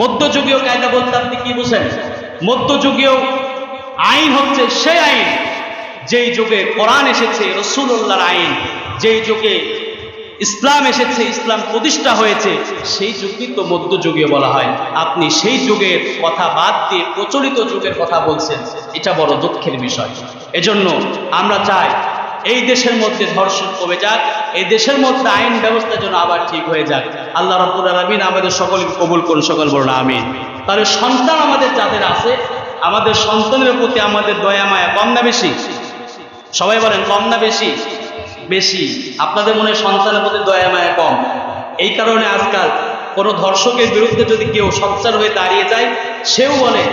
মধ্যযুগীয় কায়দা বলতে আপনি কি বুঝেন? মধ্যযুগীয় আইন হচ্ছে সেই আইন যেই যুগে কোরআন এসেছে, রাসূলুল্লাহর আইন, যেই যুগে ইসলাম এসেছে, ইসলাম প্রতিষ্ঠা হয়েছে, সেই যুগই তো মধ্যযুগীয় বলা হয়। আপনি সেই যুগের কথা বাদ দিয়ে প্রচলিত যুগের কথা বলছেন, এটা বড় দুঃখের বিষয়। এজন্য আমরা চাই এই দেশের মধ্যে ধর্ষণ কমে যাক, এই দেশের মধ্যে আইন ব্যবস্থা যেন আবার ঠিক হয়ে যাক। আল্লাহ রাব্বুল আলামিন আমাদের সকলকে কবুল করুন, সকল বলুন আমিন। তাহলে সন্তান আমাদের যাদের আছে, আমাদের সন্তানের প্রতি আমাদের দয়া মায়া কম না বেশি? সবাই বলেন কম না বেশি? বেশি। আপনাদের মনে হয় সন্তানের প্রতি দয়া মায়া কম। এই কারণে আজকাল কোনো ধর্ষকের বিরুদ্ধে যদি কেউ সোচ্চার হয়ে দাঁড়িয়ে যায়, সেও বলে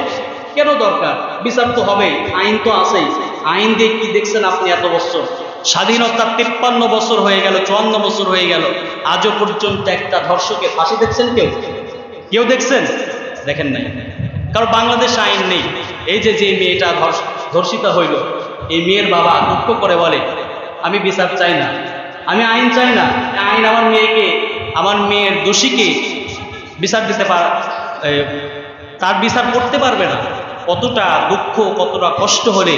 কেন দরকার, বিচার তো হবেই, আইন তো আছেই। আইন দিয়ে কি দেখছেন আপনি? এত বছর স্বাধীনতার 53 বছর হয়ে গেল, 54 বছর হয়ে গেল, আজও পর্যন্ত একটা ধর্ষকের ফাঁসি দেখছেন কেউ? কেউ দেখছেন? দেখেন নাই। কারণ বাংলাদেশ আইন নেই। এই যে মেয়েটা ধর্ষিতা হইল, এই মেয়ের বাবা দুঃখ করে বলে আমি বিচার চাই না, আমি আইন চাই না, আইন আমার মেয়েকে, আমার মেয়ের দোষীকে বিচার দিতে তার বিচার করতে পারবে না। কতটা দুঃখ, কতটা কষ্ট হলে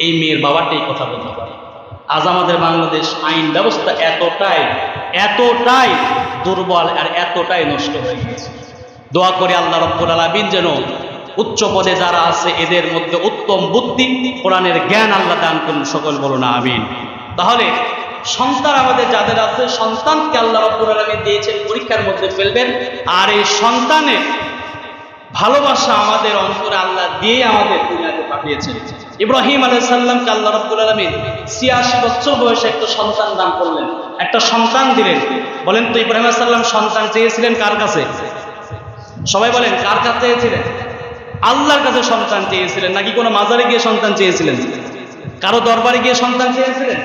এই মেয়ের বাবাটা এই কথা বলতে পারে। আজ আমাদের বাংলাদেশ আইন ব্যবস্থা এতটাই দুর্বল আর এতটাই নষ্ট হয়ে গেছে। দোয়া করে আল্লাহ রাব্বুল আলামিন যেন উচ্চ পদে যারা আছে এদের মধ্যে উত্তম বুদ্ধি, কোরআনের জ্ঞান আল্লাহ দান করুন, সকল বলুন আমিন। তাহলে সন্তান আমাদের যাদের আছে, সন্তানকে আল্লাহ রাব্বুল আলামিন দিয়েছেন, পরীক্ষার মধ্যে ফেলবেন। আর এই সন্তানের ভালোবাসা আমাদের অন্তরে আল্লাহ দিয়ে আমাদের দুনিয়াতে পাঠিয়েছেন। ইব্রাহিম আলাইহিস সালামকে আল্লাহ রাব্বুল আলামিন 86 বছর বয়সে একটা সন্তান দান করলেন, একটা সন্তান দিলেন। বলেন তো ইব্রাহিম আলাইহিস সালাম সন্তান চেয়েছিলেন কার কাছে? সবাই বলেন কার কাছে চেয়েছিলেন? আল্লাহর কাছে সন্তান চেয়েছিলেন, নাকি কোনো মাজারে গিয়ে সন্তান চেয়েছিলেন? কারো দরবারে গিয়ে সন্তান চেয়েছিলেন?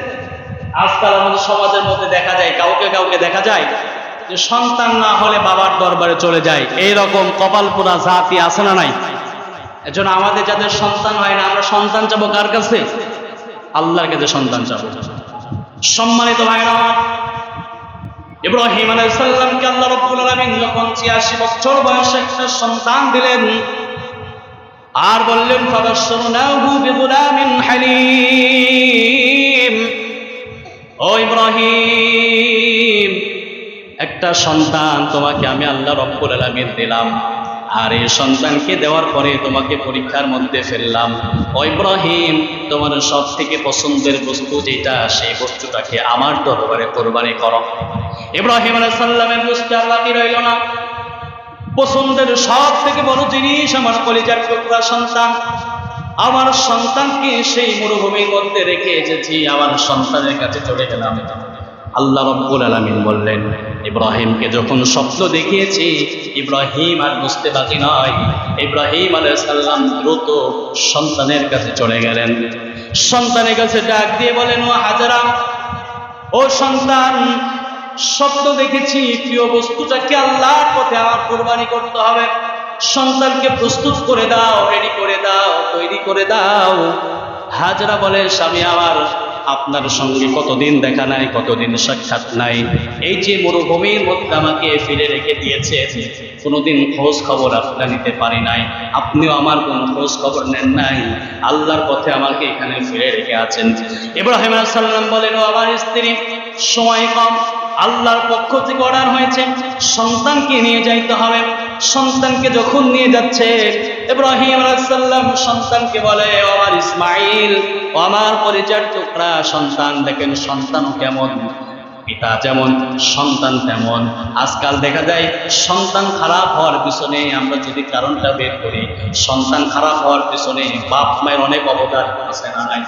আজকাল আমাদের সমাজের মধ্যে দেখা যায়, কাউকে কাউকে দেখা যায় যে সন্তান না হলে বাবার দরবারে চলে যায়। এইরকম কপাল পোড়া জাতি আছে না নাই? এজন্য আমাদের যাদের সন্তান হয় না, আমরা সন্তান চাবো কার কাছে? আল্লাহর কাছে সন্তান চাবো। সম্মানিত ভাইরা, ইব্রাহিম আলাইহিস সালামকে আল্লাহ রাব্বুল আলামিন যখন ৮৬ বছর বয়সে একটা সন্তান দিলেন আর বললেন ফাবাশশারনাহু বিগুলামিন হালিম, ও ইব্রাহিম, একটা সন্তান তোমাকে আমি আল্লাহ রাব্বুল আলামিন দিলাম, আর এই সন্তানকে দেওয়ার পরে তোমাকে পরীক্ষার মধ্যে ফেললাম। ও ইব্রাহিম, তোমার সব থেকে পছন্দের বস্তু যেটা, সেই বস্তুটাকে আমার দরবারে কোরবানি করো। ইব্রাহিম আলাইহিস সালামের বুঝতে আর বাকি রইল না, পছন্দের সব থেকে বড় জিনিস আমার কলিজার টুকরা সন্তান, আমার সন্তানকে সেই মরুভূমির মধ্যে রেখে এসেছি, আমার সন্তানের কাছে চলে গেলাম। আল্লাহ রাব্বুল আলামিন বললেন, ইব্রাহিমকে যখন স্বপ্ন দেখিয়েছি, ইব্রাহিম আর বুঝতে বাকি নয়, ইব্রাহিম আলাইহিস সালাম দ্রুত সন্তানের কাছে চলে গেলেন। সন্তানের কাছে ডাক দিয়ে বলেন, ও হাজেরা, ও সন্তান, স্বপ্ন দেখেছি প্রিয় বস্তুটাকে আল্লাহর পথে আমার কোরবানি করতে হবে, সন্তানকে প্রস্তুত করে দাও, রেডি করে দাও, তৈরি করে দাও। হাজেরা বলে, স্বামী আমার, আপনার সঙ্গে কতদিন দেখা নাই, কতদিন সাক্ষাৎ নাই, এই যে মরুভূমির মধ্যে আমাকে ফিরে রেখে দিয়েছে, কোনোদিন খোঁজ খবর আপনার নিতে পারি নাই, আপনিও আমার কোনো খোঁজ খবর নেন নাই, আল্লাহর পথে আমাকে এখানে ফিরে রেখে আছেন। ইব্রাহিম আলাইহিস সালাম বলেন, ও আমার স্ত্রী, সময় কম, আল্লাহর পক্ষ থেকে অর্ডার হয়েছে সন্তানকে নিয়ে যাইতে হবে। সন্তানকে যখন নিয়ে যাচ্ছে, ইব্রাহিম আলাইহিস সালাম সন্তানকে বলে, ও আমার ইসমাইল, ও আমার পরিচার টুকরা সন্তান, দেখেন সন্তানও কেমন, পিতা যেমন সন্তান তেমন। আজকাল দেখা যায় সন্তান খারাপ হওয়ার পিছনে আমরা যদি কারণটা বের করি, সন্তান খারাপ হওয়ার পিছনে বাপ মায়ের অনেক অবদান আছে না নাই?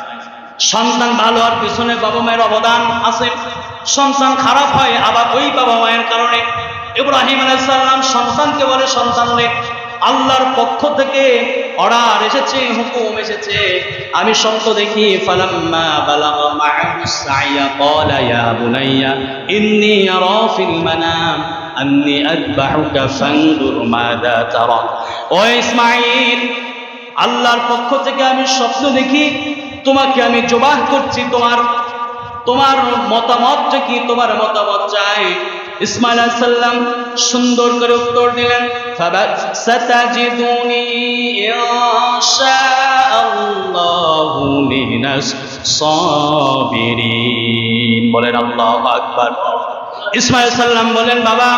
সন্তান ভালো হওয়ার পিছনে বাবা মায়ের অবদান আছে। সন্তান খারাপ হয় আবার ওই বাবা মায়ের কারণে। ইব্রাহিম আলাইহিস সালাম সন্তানকে বলে, সন্তানরে, আল্লাহর পক্ষ থেকে অর্ডার এসেছে, হুকুম এসেছে, আমি স্বপ্ন দেখি, ফালাম্মা বালাগা মা'আহু সা'য়া ক্বালা ইয়া বুনাইয়া ইন্নী আরা ফিল মানাম আন্নী আযবাহুকা ফানজুর মাযা তারা। ও ইসমাঈল, আল্লাহর পক্ষ থেকে আমি স্বপ্ন দেখি তোমাকে আমি জবাহ করছি, তোমার মতামতটা কি, তোমার মতামত চাই। ইসমাঈল আলাইহিস সালাম সুন্দর করে উত্তর দিলেন, সাতাজিদুনি ইনশাআল্লাহু মিনাস সাবিরিন। বলেন আল্লাহু আকবার। ইসমাঈল আলাইহিস সালাম বলেন, বাবা,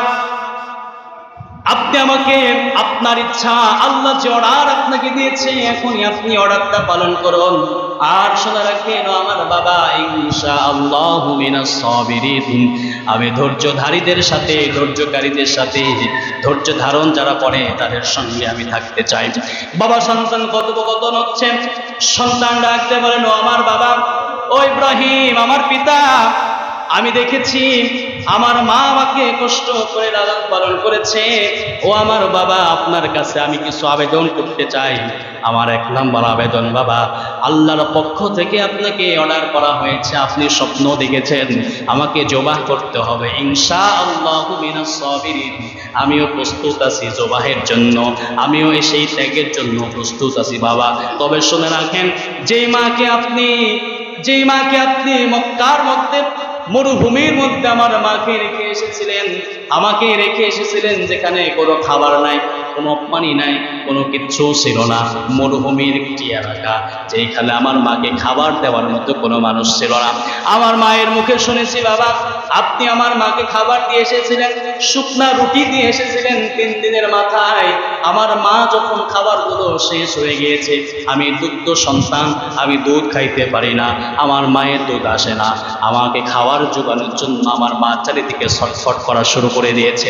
আপনি আমাকে আপনার ইচ্ছা, আল্লাহ যে অর্ডার আপনাকে দিয়েছে, এখনই আপনি অর্ডারটা পালন করুন। আর শোনা রাখেন, আমার বাবা, ইনশাআল্লাহু মিনাস সাবিরিন, আমি ধৈর্যধারীদের সাথে, ধৈর্যকারীদের সাথে, ধৈর্য ধারণ যারা করে তাদের সঙ্গে আমি থাকতে চাই। বাবা সন্তান কথোপকথন হচ্ছে, সন্তান ডাকতে বলেন, ও আমার বাবা, ও ইব্রাহিম, আমার পিতা, আমি দেখেছি আমার মা আমাকে কষ্ট করে লালন পালন করেছে। ও আমার বাবা, আপনার কাছে আমি কিছু আবেদন করতে চাই। আমার ১ নম্বর আবেদন, বাবা, আল্লাহর পক্ষ থেকে আপনাকে অর্ডার করা হয়েছে, আপনি স্বপ্ন দেখেছেন আমাকে জবাহ করতে হবে, ইনশাআল্লাহু মিনাস সাবিরিন, আমিও প্রস্তুত আছি জবাহের জন্য, আমিও সেই ত্যাগের জন্য প্রস্তুত আছি বাবা। তবে শুনে রাখেন, যেই মাকে আপনি মক্কার মধ্যে মরুভূমির মধ্যে আমার মাকে রেখে এসেছিলেন, আমাকে রেখে এসেছিলেন, যেখানে কোনো খাবার নাই, কোনো পানি নাই, কোনো কিচ্ছু ছিল না, মরুভূমির একটি এলাকা, যেখানে আমার মাকে খাবার দেওয়ার মতো কোনো মানুষ ছিল না। আমার মায়ের মুখে শুনেছি, বাবা, আপনি আমার মাকে খাবার দিয়ে এসেছিলেন, শুকনা রুটি দিয়ে এসেছিলেন। 3 দিনের মাথায় আমার মা যখন খাবারগুলো শেষ হয়ে গিয়েছে, আমি দুগ্ধ সন্তান, আমি দুধ খাইতে পারি না, আমার মায়ের দুধ আসে না, আমাকে খাবার জোগানোর জন্য আমার মা চারিদিকে ছটফট করা শুরু করে দিয়েছে।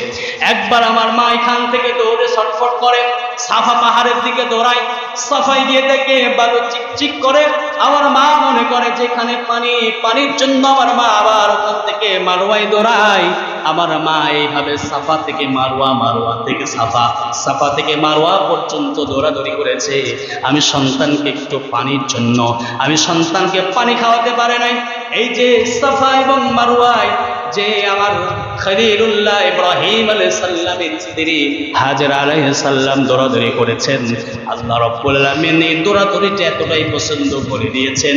একবার আমার মা এখান থেকে দৌড়ে ছটফট করে সাফা পাহাড়ের দিকে দৌড়ায়, সাফাই গিয়ে দেখে বালু চিকচিক করে। আমার মা মনে করে যেখানে পানি, পানির জন্য আমার মা আবার ওখান থেকে মারওয়ায় দৌড়ায়। আমার মা এইভাবে সাফা থেকে মারওয়া, মারওয়া থেকে সাফা, সাফা থেকে মারওয়া পর্যন্ত দৌড়াদৌড়ি করেছে। আমি সন্তানকে একটু পানির জন্য, আমি সন্তানকে পানি খাওয়াতে পারে নাই। এই যে সাফা এবং মারওয়ায় যে আমার খলিলুল্লাহ ইব্রাহিম আলাইহিস সালামের স্ত্রী হাজেরা আলাইহিস সালাম দৌড়াদৌড়ি করেছেন, আল্লাহ রাব্বুল আলামিন এই দৌড়াদৌড়িটা এতটাই পছন্দ করে দিয়েছেন,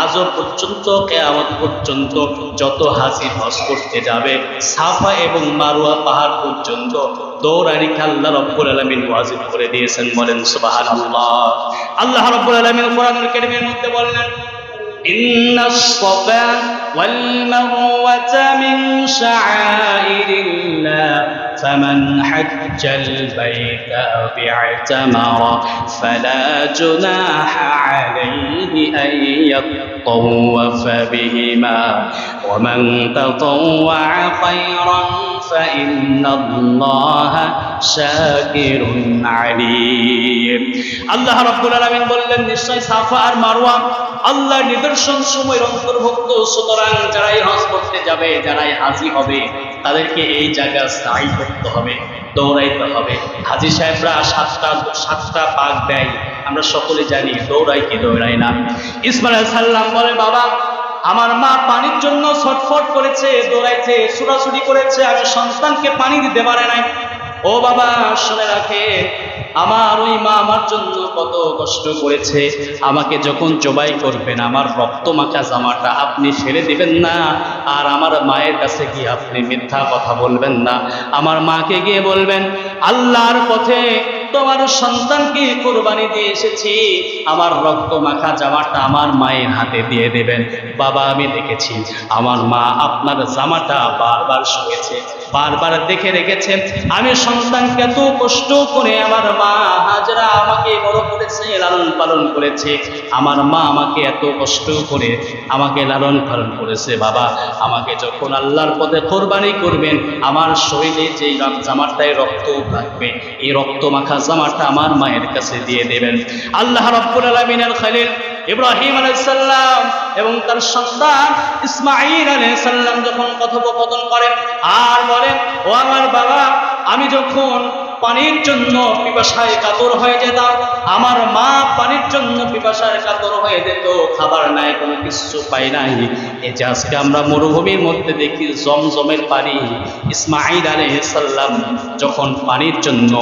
আজও পর্যন্ত কিয়ামত পর্যন্ত যত হাজি হজ করতে যাবে সাফা এবং মারওয়া পাহাড় পর্যন্ত দৌড়ানিকে আল্লাহ রাব্বুল আলামিন ওয়াজিব করে দিয়েছেন। বলেন সুবহানাল্লাহ। আল্লাহ রাব্বুল আলামিন কোরআনুল কারীমের মধ্যে বললেন, إن الصفا والمروة من شعائر الله فمن حج البيت أو اعتمر فلا جناح عليه أن يطوف بهما ومن تطوع خيرا فإن الله شاكر عليم। আল্লাহ রাব্বুল আলামিন বললেন, নিশ্চয় সাফা আর মারওয়া আল্লাহর নিদর্শন সময়ের অন্তর্ভুক্ত। সুতরাং যারাই হজ করতে যাবে, যারাই হাজি হবে, তাদেরকে এই জায়গা সাই করতে হবে, দৌড়াইতে হবে। হাজি সাহেবরা সাতটা পাক দেয়, আমরা সকলে জানি, দৌড়াই কি দৌড়াই না। ইসমাইল আলাইহিস সালাম বলে, বাবা আমার মা পানির জন্য ছটফট করেছে, দৌড়াইছে, ছুটাছুটি করেছে, আমি সন্তানকে পানি দিতে পারে নাই। ও বাবা শুনে রাখে, আমার ওই মা আমার জন্য কত কষ্ট করেছে। আমাকে যখন জবাই করবেন আমার রক্ত মাখা জামাটা আপনি ছেড়ে দিবেন না, আর আমার মায়ের কাছে গিয়ে আপনি মিথ্যা কথা বলবেন না। আমার মাকে গিয়ে বলবেন, আল্লাহর পথে তোমার সন্তানকে কোরবানি দিয়ে এসেছি, আমার রক্ত মাখা জামাটা আমার মায়ের হাতে দিয়ে দেবেন। বাবা আমি দেখেছি আমার মা আপনার জামাটা বারবার শুয়েছে, বারবার দেখে রেখেছেন। আমি সন্তানকে এত কষ্ট করে আমার মা হাজরা আমাকে বড় করেছে, লালন পালন করেছে। আমার মা আমাকে এত কষ্ট করে আমাকে লালন পালন করেছে। বাবা আমাকে যখন আল্লাহর পথে কোরবানি করবেন, আমার শরীরে যেই জামাটায় রক্ত থাকবে, এই রক্ত মাখা জামাটা আমার মায়ের কাছে দিয়ে দেবেন। আল্লাহ রাব্বুল আলামিনের খলিল ইব্রাহিম আলাইহিস সালাম এবং তার সন্তান ইসমাঈল আলাইহিস সালাম যখন কথোপকথন করেন আর বলেন, ও আমার বাবা, আমি যখন পানির জন্য পিপাসায় কাতর হয়ে যেতাম, আমার মা পানির জন্য পিপাসায় কাতর হয়ে যেত, খাবার নাই, কোনো কিছু পাই নাই। এই যে আজকে আমরা মরুভূমির মধ্যে দেখি জমজমের পানি, ইসমাঈল আলাইহিস সালাম যখন পানির জন্য,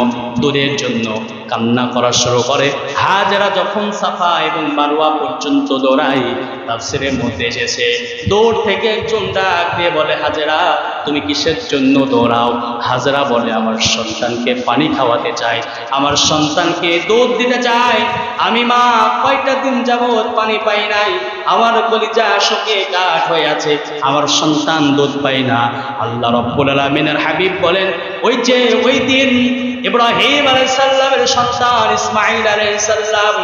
দুধের জন্য কান্না করা শুরু করে, হাজেরা যখন সাফা এবং মারওয়া পর্যন্ত দৌড়ায়, তাফসীরের মধ্যে এসেছে দৌড় থেকে একজন ডাক দিয়ে বলে, হাজেরা তুমি কিসের জন্য দৌড়াও? হাজেরা বলে, আমার সন্তানকে পানি খাওয়াতে চাই, আমার সন্তানকে দুধ দিতে চাই। আমি মা কয়টা দিন যাবৎ পানি পাই নাই, আমার কলিজা শুকিয়ে কাঠ হয়ে আছে, আমার সন্তান দুধ পাই না। আল্লাহ রাব্বুল আলামিনের হাবিব বলেন, ওই দিন ইব্রাহিম আলাইহিস সালামের সন্তান ইসমাঈল আলাইহিস সালাম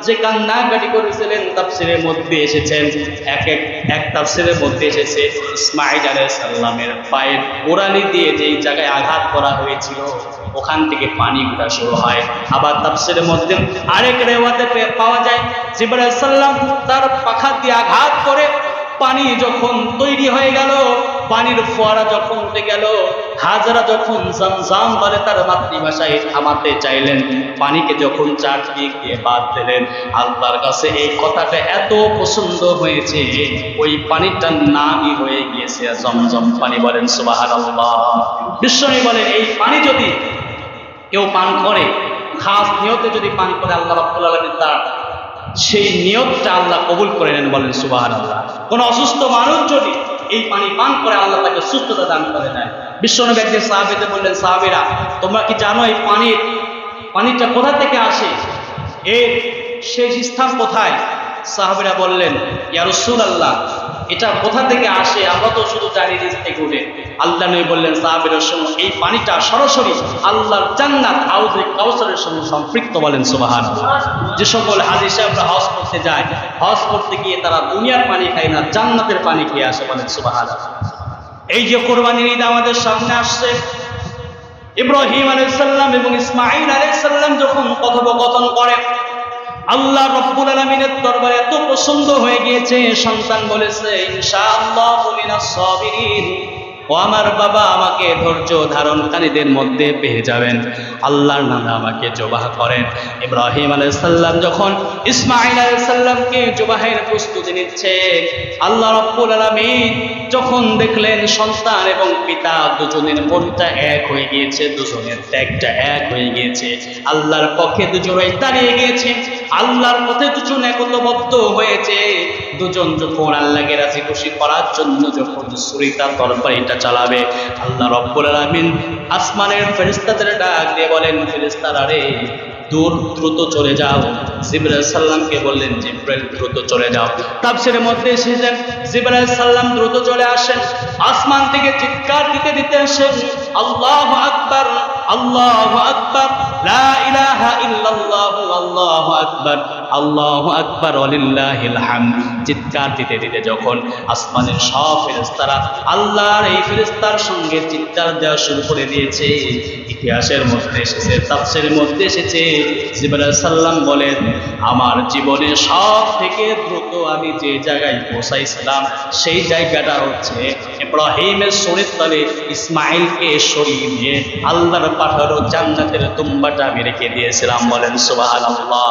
যে কান্নাকাটি করেছিলেন, তাফসীরের মধ্যে এসেছেন, এক তাফসীরের মধ্যে এসেছে ইসমাঈল আলাইহিস সালামের পায়ের গোড়ালি দিয়ে যেই জায়গায় আঘাত করা হয়েছিল ওখান থেকে পানি উঠা শুরু হয়। আবার তাফসীরের মধ্যে আরেক রিওয়ায়াতে পাওয়া যায়, জিবরাইল আলাইহিস সালাম তার পাখা দিয়ে আঘাত করে পানি যখন তৈরি হয়ে গেল, পানির ফোয়ারা যখন উঠে গেল, হাজরা যখন জামজাম বলে তার মাতৃভাষায় থামাতে চাইলেন, পানিকে যখন চারদিক দিয়ে বাদ দিলেন, আল্লাহর কাছে এই কথাটা এত পছন্দ হয়েছে, ওই পানিটার নামই হয়ে গিয়েছে জমজম পানি। বলেন সুবহানাল্লাহ। বিশ্বনবী বলেন, এই পানি যদি কেউ পান করে, খাস নিয়তে যদি পান করে, আল্লাহ রাব্বুল আলামিন তার সেই নিয়তটা আল্লাহ কবুল করে নেন। বলেন সুবহানাল্লাহ। কোন অসুস্থ মানুষ যদি এই পানি পান করে, আল্লাহ তাকে সুস্থতা দান করে দেয়। বিশ্বনবী একদিন সাহাবীদের বললেন, সাহাবীরা তোমরা কি জানো এই পানিটা কোথা থেকে আসে, এর শেষ স্থান কোথায়? সাহাবীরা বললেন, ইয়া রাসূলুল্লাহ, এটা কোথা থেকে আসে? আমরা তো শুধু জানি নিচ থেকে উঠে। আল্লাহ নবী বললেন, সাহাবীরা শোনো, এই পানিটা সরাসরি আল্লাহর জান্নাত হাউজে কাউসারের সঙ্গে সম্পৃক্ত। বলেন সুবহানাল্লাহ। যে সকল হাজী সাহেবরা হজ করতে যায়, হজ করতে গিয়ে তারা দুনিয়ার পানি খায় না, জান্নাতের পানি খেয়ে আসে। বলেন সুবহানাল্লাহ। এই যে কোরবানির ঈদ আমাদের সামনে আসছে, ইব্রাহিম আলাইহিস সালাম এবং ইসমাঈল আলাইহিস সালাম যখন কথোপকথন করে, আল্লাহ রাব্বুল আলামিনের দরবারে এত পছন্দ হয়ে গিয়েছে, সন্তান বলেছে ইনশাআল্লাহু মিনাস সাবিরিন, ও আমার বাবা আমাকে ধৈর্য ধারণকারীদের মধ্যে পেয়ে যাবেন, আল্লাহর নামে আমাকে জবাহ করেন। ইব্রাহিম আলাইহিস সালাম যখন ইসমাঈল আলাইহিস সালামকে জবাহের প্রস্তুতি নিচ্ছে, আল্লাহ রাব্বুল আলামিন যখন দেখলেন সন্তান এবং পিতা দুজনের মনটা এক হয়ে গিয়েছে, দুজনের ত্যাগটা এক হয়ে গিয়েছে, আল্লাহর পক্ষে দুজনেই দাঁড়িয়ে গিয়েছে, আল্লাহর পথে দুজন একতাবদ্ধ হয়েছে, দুজন যখন আল্লাহকে রাজি খুশি করার জন্য যখন ছুরিটা তরবারিটা চালাবে, আল্লাহ রাব্বুল আলামিন আসমানের ফেরেশতাদের ডাক দিয়ে বলেন, ফেরেশতারা রে দূর দ্রুত চলে যাও। জিবরাইল সাল্লামকে বললেন, জিবরাইল দ্রুত চলে যাও। তাফসীরের মধ্যে এসেছেন জিবরাইল সাল্লাম দ্রুত চলে আসেন, আসমান থেকে চিৎকার দিতে দিতে আসেন, আল্লাহু আকবার, আল্লাহু আকবার, লা ইলাহা ইল্লাল্লাহু, আল্লাহু আকবার, আল্লাহু আকবার, ওয়ালিল্লাহিল হামদ। চিৎকার দিতে দিতে যখন আসমানের সব ফেরেশতারা আল্লাহর এই ফেরেশতার সঙ্গে চিৎকার দেওয়া শুরু করে দিয়েছে, ইতিহাসের মধ্যে এসেছে, তাফসীরের মধ্যে এসেছে, জিবরাইল সাল্লাম বলেন, আমার জীবনে সব থেকে দ্রুত আমি যে জায়গায় পৌঁছাইছিলাম সেই জায়গাটা হচ্ছে ইব্রাহিমের শরীর তলে ইসমাঈলকে সরিয়ে দিয়ে আল্লাহর পাঠানো জান্নাতের তুম্বাটা আমি রেখে দিয়েছিলাম। বলেন সুবহানাল্লাহ।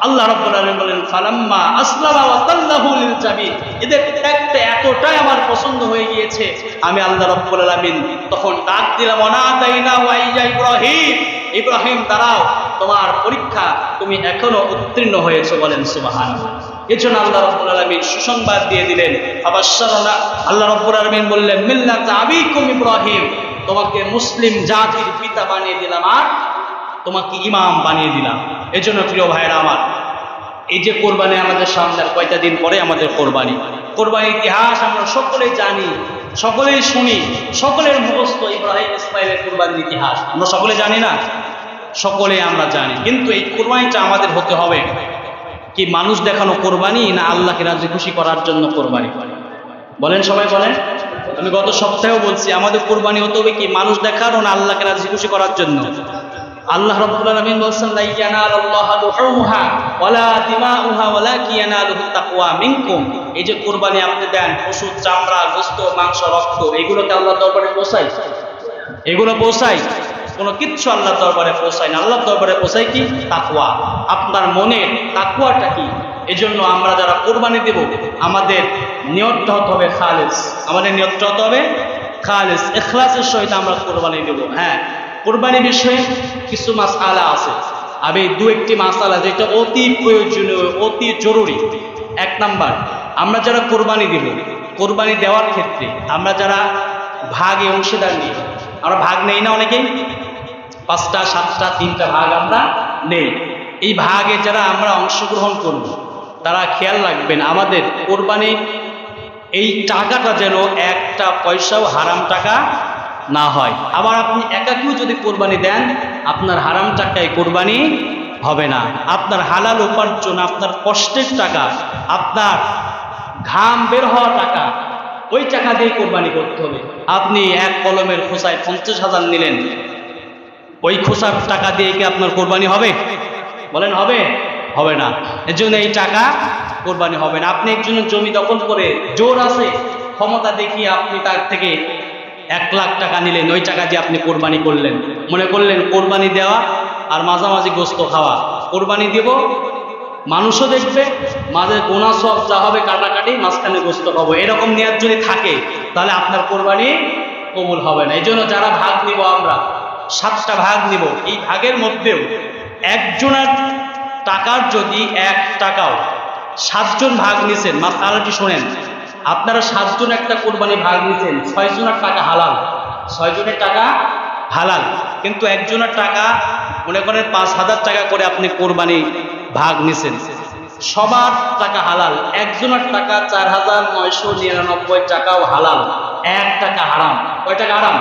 আল্লাহ রাব্বুল আলামিন বলেন, ফালাম্মা আসলামা ওয়া তাল্লাহু লিল জাবিন, এদের ত্যাগটা এতটাই আমার পছন্দ হয়ে গিয়েছে, আমি আল্লাহ রাব্বুল আলামিন তখন ডাক দিলাম, অনাদাইনা ওয়া ইয়া ইব্রাহিম, ইব্রাহিম দাঁড়াও, তোমার পরীক্ষা তুমি এখনো উত্তীর্ণ হয়েছে। বলেন সুবহানাল্লাহ। এজন্য আল্লাহ রাব্বুল আলামিন সুসংবাদ দিয়ে দিলেন, আবাশশারনা, আল্লাহ রাব্বুল আলামিন বললেন, মিল্লাত আবিকুম ইব্রাহিম, তোমাকে মুসলিম জাতির পিতা বানিয়ে দিলাম আর তোমাকে ইমাম বানিয়ে দিলাম। এজন্য প্রিয় ভাইরা আমার, এই যে কোরবানি আমাদের সামনে কয়টা দিন পরে আমাদের কোরবানি, কোরবানির ইতিহাস আমরা সকলেই জানি, সকলেই শুনি, সকলের মুখস্থ ইব্রাহিম ইসমাইলের কোরবানির ইতিহাস আমরা সকলে জানি না? সকলে আমরা জানি, কিন্তু এই কোরবানিটা আমাদের হতে হবে কি মানুষ দেখানো কোরবানি, না আল্লাহকে রাজি খুশি করার জন্য কোরবানি? বলেন, সবাই বলেন। আমি গত সপ্তাহেও বলছি, আমাদের কোরবানি হতে হবে কি মানুষ দেখানো, না আল্লাহকে রাজি খুশি করার জন্য? আল্লাহ রাব্বুল আলামিন বলেন, লা ইয়ানালুল্লাহু লুহুমুহা ওয়ালা দিমাউহা ওয়ালাকিন ইয়ানালুহুত তাকওয়া মিনকুম। এই যে কোরবানি আপনি দেন, পশু চামড়া, গোশত, মাংস, রক্ত, এগুলোকে আল্লাহর দরবারে পৌঁছায়? এগুলো পৌঁছায়? কোনো কিচ্ছু আল্লাহর দরবারে পৌঁছায় না। আল্লাহর দরবারে পৌঁছায় কি? তাকওয়া। আপনার মনের তাকওয়াটা কি? এজন্য আমরা যারা কোরবানি দেব, আমাদের নিয়তটা হতে হবে খালেস, আমাদের নিয়তটা হতে হবে খালেস, ইখলাসের সহিত আমরা কোরবানি দেব। হ্যাঁ, কোরবানি বিষয়ে কিছু মাসআলা আছে, আমি দু একটি মাসআলা যেটা অতি প্রয়োজনীয়, অতি জরুরি। এক নাম্বার, আমরা যারা কোরবানি দেব, কোরবানি দেওয়ার ক্ষেত্রে আমরা যারা ভাগে অংশীদার নিই, আমরা ভাগ নেই না অনেকেই, 5টা 7টা 3টা ভাগ আমরা নেই। এই ভাগে যারা আমরা অংশগ্রহণ করব, তারা খেয়াল রাখবেন আমাদের কোরবানি এই টাকাটা যেন একটা পয়সাও হারাম টাকা না হয়। আবার আপনি একাকিও যদি কোরবানি দেন, আপনার হারাম টাকায় কোরবানি হবে না। আপনার হালাল উপার্জন, আপনার কষ্টের টাকা, আপনার ঘাম বের হওয়া টাকা, ওই টাকা দিয়ে কোরবানি করতে হবে। আপনি এক কলমের খোসায় 50,000 নিলেন, ওই খোসার টাকা দিয়ে কি আপনার কোরবানি হবে? বলেন হবে? হবে না। এজন্য এই টাকা কোরবানি হবে না। আপনি একজনের জমি দখল করে জোর আছে, ক্ষমতা দেখিয়ে আপনি তার থেকে 1 লাখ টাকা নিলেন, ওই টাকা দিয়ে আপনি কোরবানি করলেন, মনে করলেন কোরবানি দেওয়া আর মাঝামাঝি গোস্ত খাওয়া, কোরবানি দেব, মানুষও দেখবে, মাঝে গোনা সব যা হবে কাটাকাটি, মাঝখানে গোস্ত খাবো, এরকম নিয়ত যদি থাকে, তাহলে আপনার কোরবানি কবুল হবে না। এই জন্য যারা ভাগ নিব, আমরা 7টা ভাগ নিব, এই ভাগের মধ্যেও একজনের টাকার যদি 1 টাকাও 7 জন ভাগ নিছেন, মাসআলাটি শোনেন, আপনারা 7 জন একটা কোরবানি ভাগ নিছেন, 6 জনের টাকা হালাল, 6 জনের টাকা হালাল, কিন্তু একজনের টাকা মনে করেন 5,000 টাকা করে আপনি কোরবানি ভাগ নিছেন, সবার টাকা হালাল, একজনের টাকা 4,999 টাকাও হালাল, 1 টাকা হারাম। কয় টাকা হারাম?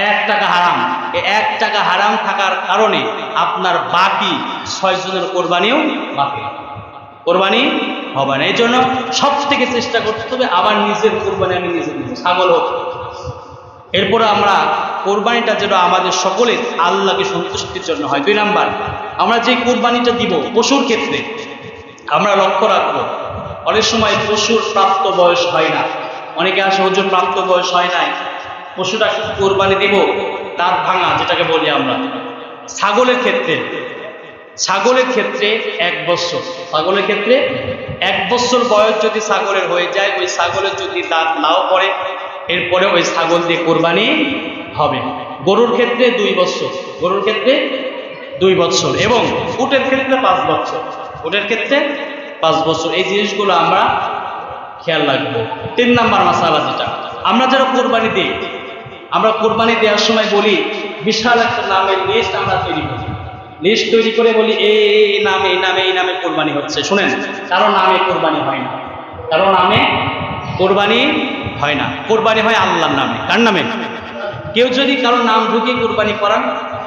1 টাকা হারাম। এই 1 টাকা হারাম থাকার কারণে আপনার বাকি 6 জনের কোরবানিও বাকি, কোরবানি হবে না। এই জন্য সব থেকে চেষ্টা করতে হবে আমার নিজের কোরবানি আমি নিজে দেবো। ছাগল হোক, এরপরে আমরা কোরবানিটা যেটা আমাদের সকলের আল্লাহকে সন্তুষ্টির জন্য হয়। 2 নাম্বার, আমরা যে কোরবানিটা দিব পশুর ক্ষেত্রে আমরা লক্ষ্য রাখবো, অনেক সময় পশুর প্রাপ্ত বয়স হয় না। অনেকে আসে হুজুর প্রাপ্ত বয়স হয় নাই, পশুটা কোরবানি দিব, দাঁত ভাঙা যেটাকে বলি আমরা। ছাগলের ক্ষেত্রে 1 বছর, ছাগলের ক্ষেত্রে 1 বছর বয়স যদি ছাগলের হয়ে যায়, ওই ছাগলের যদি দাঁত নাও পড়ে, এরপরে ওই ছাগল দিয়ে কোরবানি হবে। গরুর ক্ষেত্রে 2 বছর, গরুর ক্ষেত্রে 2 বছর, এবং উটের ক্ষেত্রে 5 বছর, উটের ক্ষেত্রে 5 বছর। এই জিনিসগুলো আমরা খেয়াল রাখবো। 3 নাম্বার মাসালা যেটা, আমরা যারা কোরবানি দিই, আমরা কোরবানি দেওয়ার সময় বলি বিশাল একটা নামের লিস্ট আমরা তৈরি করি, লিস্ট তৈরি করে বলি এই নামে এই নামে এই নামে কোরবানি হচ্ছে। শুনেন, কারো নামে কোরবানি হয় না, কারো নামে কোরবানি হয় না, কোরবানি হয় আল্লাহর নামে। কার নামে? কেউ যদি কারো নাম ঢুকিয়ে কোরবানি করান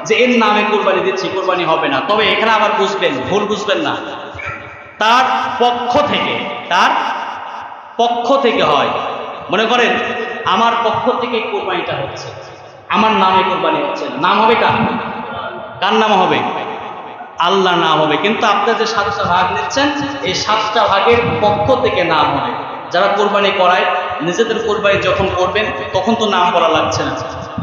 যে এর নামে কোরবানি দিচ্ছি, কোরবানি হবে না। তবে এখানে আবার বুঝবেন, ভুল বুঝবেন না, তার পক্ষ থেকে হয়। মনে করেন আমার পক্ষ থেকে কোরবানিটা হচ্ছে, আমার নামে কোরবানি হচ্ছে না, নাম হবে কার নাম হবে? আল্লাহর নাম হবে। কিন্তু আপনারা যে 7টা ভাগ নিচ্ছেন, এই 7টা ভাগের পক্ষ থেকে নাম হবে। যারা কোরবানি করায়, নিজেদের কোরবানি যখন করবেন তখন তো নাম করা লাগছে না,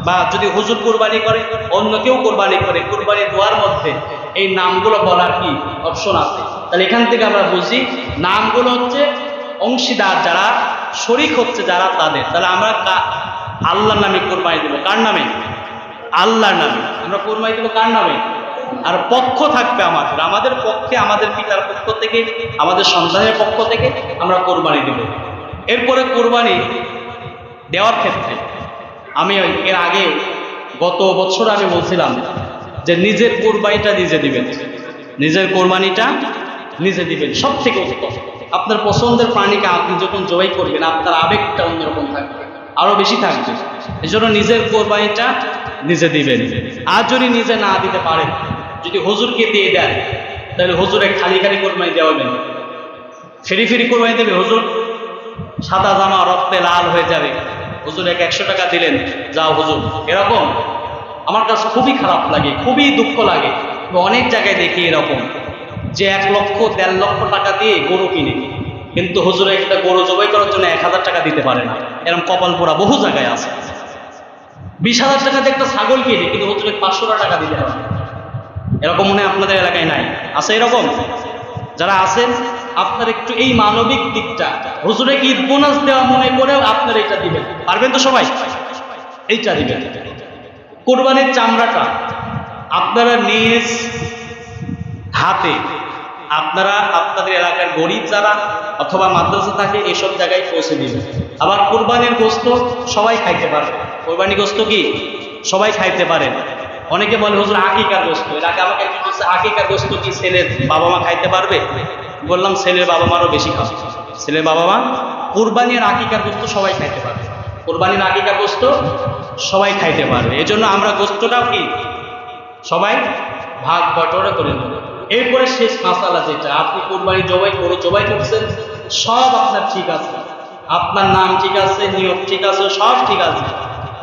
বা যদি হুজুর কোরবানি করে, অন্য কেউ কোরবানি করে, কোরবানি দেওয়ার মধ্যে এই নামগুলো বলার কি অপশন আছে? তাহলে এখান থেকে আমরা বুঝি নামগুলো হচ্ছে অংশীদার, যারা শরীক হচ্ছে যারা, তাদের। তাহলে আমরা আল্লাহর নামে কোরবানি দেবো। কার নামে? আল্লাহর নামে। আমরা কোরবানি দেবো কার নামে? আর পক্ষ থাকবে আমাদের পক্ষে, আমাদের পিতার পক্ষ থেকে, আমাদের সন্তানের পক্ষ থেকে আমরা কোরবানি দেব। এরপরে কোরবানি দেওয়ার ক্ষেত্রে আমি এর আগে গত বছর আমি বলছিলাম যে নিজের কোরবানিটা নিজে দিবেন, নিজের কোরবানিটা নিজে দিবেন, সব থেকে উত্তম। আপনার পছন্দের প্রাণীকে আপনি যখন জবাই করবেন, আপনার আবেগটা অন্যরকম থাকবে, আরো বেশি থাকবে। এই জন্য নিজের কোরবানিটা নিজে দিবেন। আর যদি নিজে না দিতে পারেন, যদি হুজুরকে দিয়ে দেন, তাহলে হুজুরে খালি কোরবানি দেওয়াবেন, ফিরি কোরবানি দেবে। হুজুর সাদা জামা রক্তে লাল হয়ে যাবে, হুজুর 100 টাকা দিলেন, যাও হুজুর। এরকম আমার কাছে খুবই খারাপ লাগে, খুবই দুঃখ লাগে। অনেক জায়গায় দেখি এরকম যে 1 লক্ষ 1.5 লক্ষ টাকা দিয়ে গরু কিনে, কিন্তু হুজুরে একটা গরু জবাই করার জন্য 1000 টাকা দিতে পারে না। এরকম কপাল পোড়া বহু জায়গায় আছে। 20,000 টাকা দিয়ে একটা ছাগল কিনে, কিন্তু হুজুরে 500 টাকা দিতে পারে। এরকম মনে হয় আপনাদের এলাকায় নাই? আছে এরকম? যারা আছেন আপনার একটু এই মানবিক দিকটা, হুজুরে ঈদ বোনাস দেওয়া মনে করেও আপনারা এটা দিবেন, পারবেন তো সবাই? এইটা দিবেন। কোরবানির চামড়াটা আপনারা নিজ হাতে, আপনারা আপনাদের এলাকার গরিব যারা অথবা মাদ্রাসা থাকে এইসব জায়গায় পৌঁছে দিবেন। আবার কোরবানির গোশত সবাই খাইতে পারে। কোরবানি গোশত কি সবাই খাইতে পারেন। অনেকে বলে হুজুর আকিকার গোশত, এর আগে আমাকে একজন বলছে আকিকার গোশত কি ছেলের বাবা মা খাইতে পারবে? বললাম ছেলের বাবা মারও বেশি খাবে, ছেলের বাবা মা। কোরবানির আকিকার গোশত সবাই খাইতে পারবে, কোরবানির আকিকার গোশত সবাই খাইতে পারবে। এজন্য আমরা গোশতটাও কি সবাই ভাগ বটরা করে নেব। এরপরে শেষ মাসালা যেটা, আপনি কোরবানি জবাই করছেন, সব আপনার ঠিক আছে, আপনার নাম ঠিক আছে, নিয়ত ঠিক আছে, সব ঠিক আছে।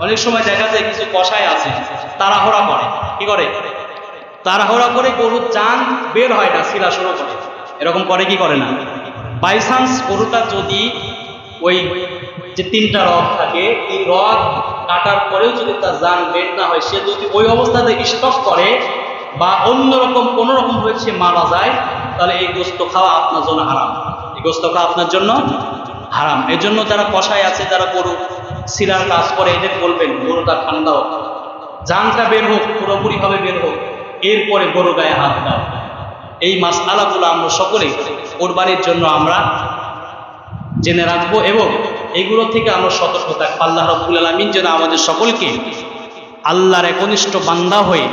অনেক সময় দেখা যায় কিছু কষায় আছে, তাড়াহুড়া করে, কি করে? তাড়াহুড়া করে গরুর জান বের হয় না, শিরা শুরু করে। এরকম করে কি করে না? বাই চান্স গরুটা যদি ওই যে 3টা রগ থাকে, এই রগ কাটার পরেও যদি তার জান বের না হয়, সে যদি ওই অবস্থাতে স্টপ করে বা অন্যরকম কোনো রকম হয়ে সে মারা যায়, তাহলে এই গোশত খাওয়া আপনার জন্য হারাম, এই গোশত খাওয়া আপনার জন্য হারাম। এর জন্য যারা কষায় আছে, যারা গরু শিরার কাজ করে, এদের বলবেন গরুটা ঠান্ডা হোক, জানটা বের হোক, পুরোপুরিভাবে বের হোক, এরপরে গরু গায়ে হাত দাও। এই মাসআলাগুলো আমরা সকলে কোরবানির জন্য আমরা জেনে রাখবো এবং এগুলো থেকে আমরা সতর্ক থাকবো। আল্লাহ রাব্বুল আলামিন যেন আমাদের সকলকে আল্লাহর একনিষ্ঠ বান্দা হয়ে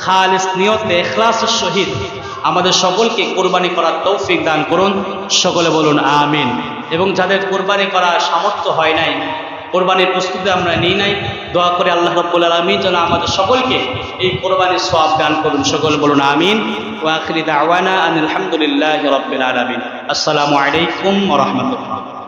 খালিস নিয়তে ইখলাসের সহিত আমাদের সকলকে কোরবানি করার তৌফিক দান করুন। সকলে বলুন আমিন। এবং যাদের কোরবানি করার সামর্থ্য হয় নাই, কোরবানির প্রস্তুতি আমরা নিই নাই, দোয়া করে আল্লাহ রাব্বুল আলামিন যেন আমাদের সকলকে এই কোরবানির সওয়াব দান করুন। সকলে বলুন আমিন। ওয়া আখিরি দাওয়ানা আনিল হামদুলিল্লাহি রাব্বিল আলামিন। আসসালামু আলাইকুম ওয়া রাহমাতুল্লাহ।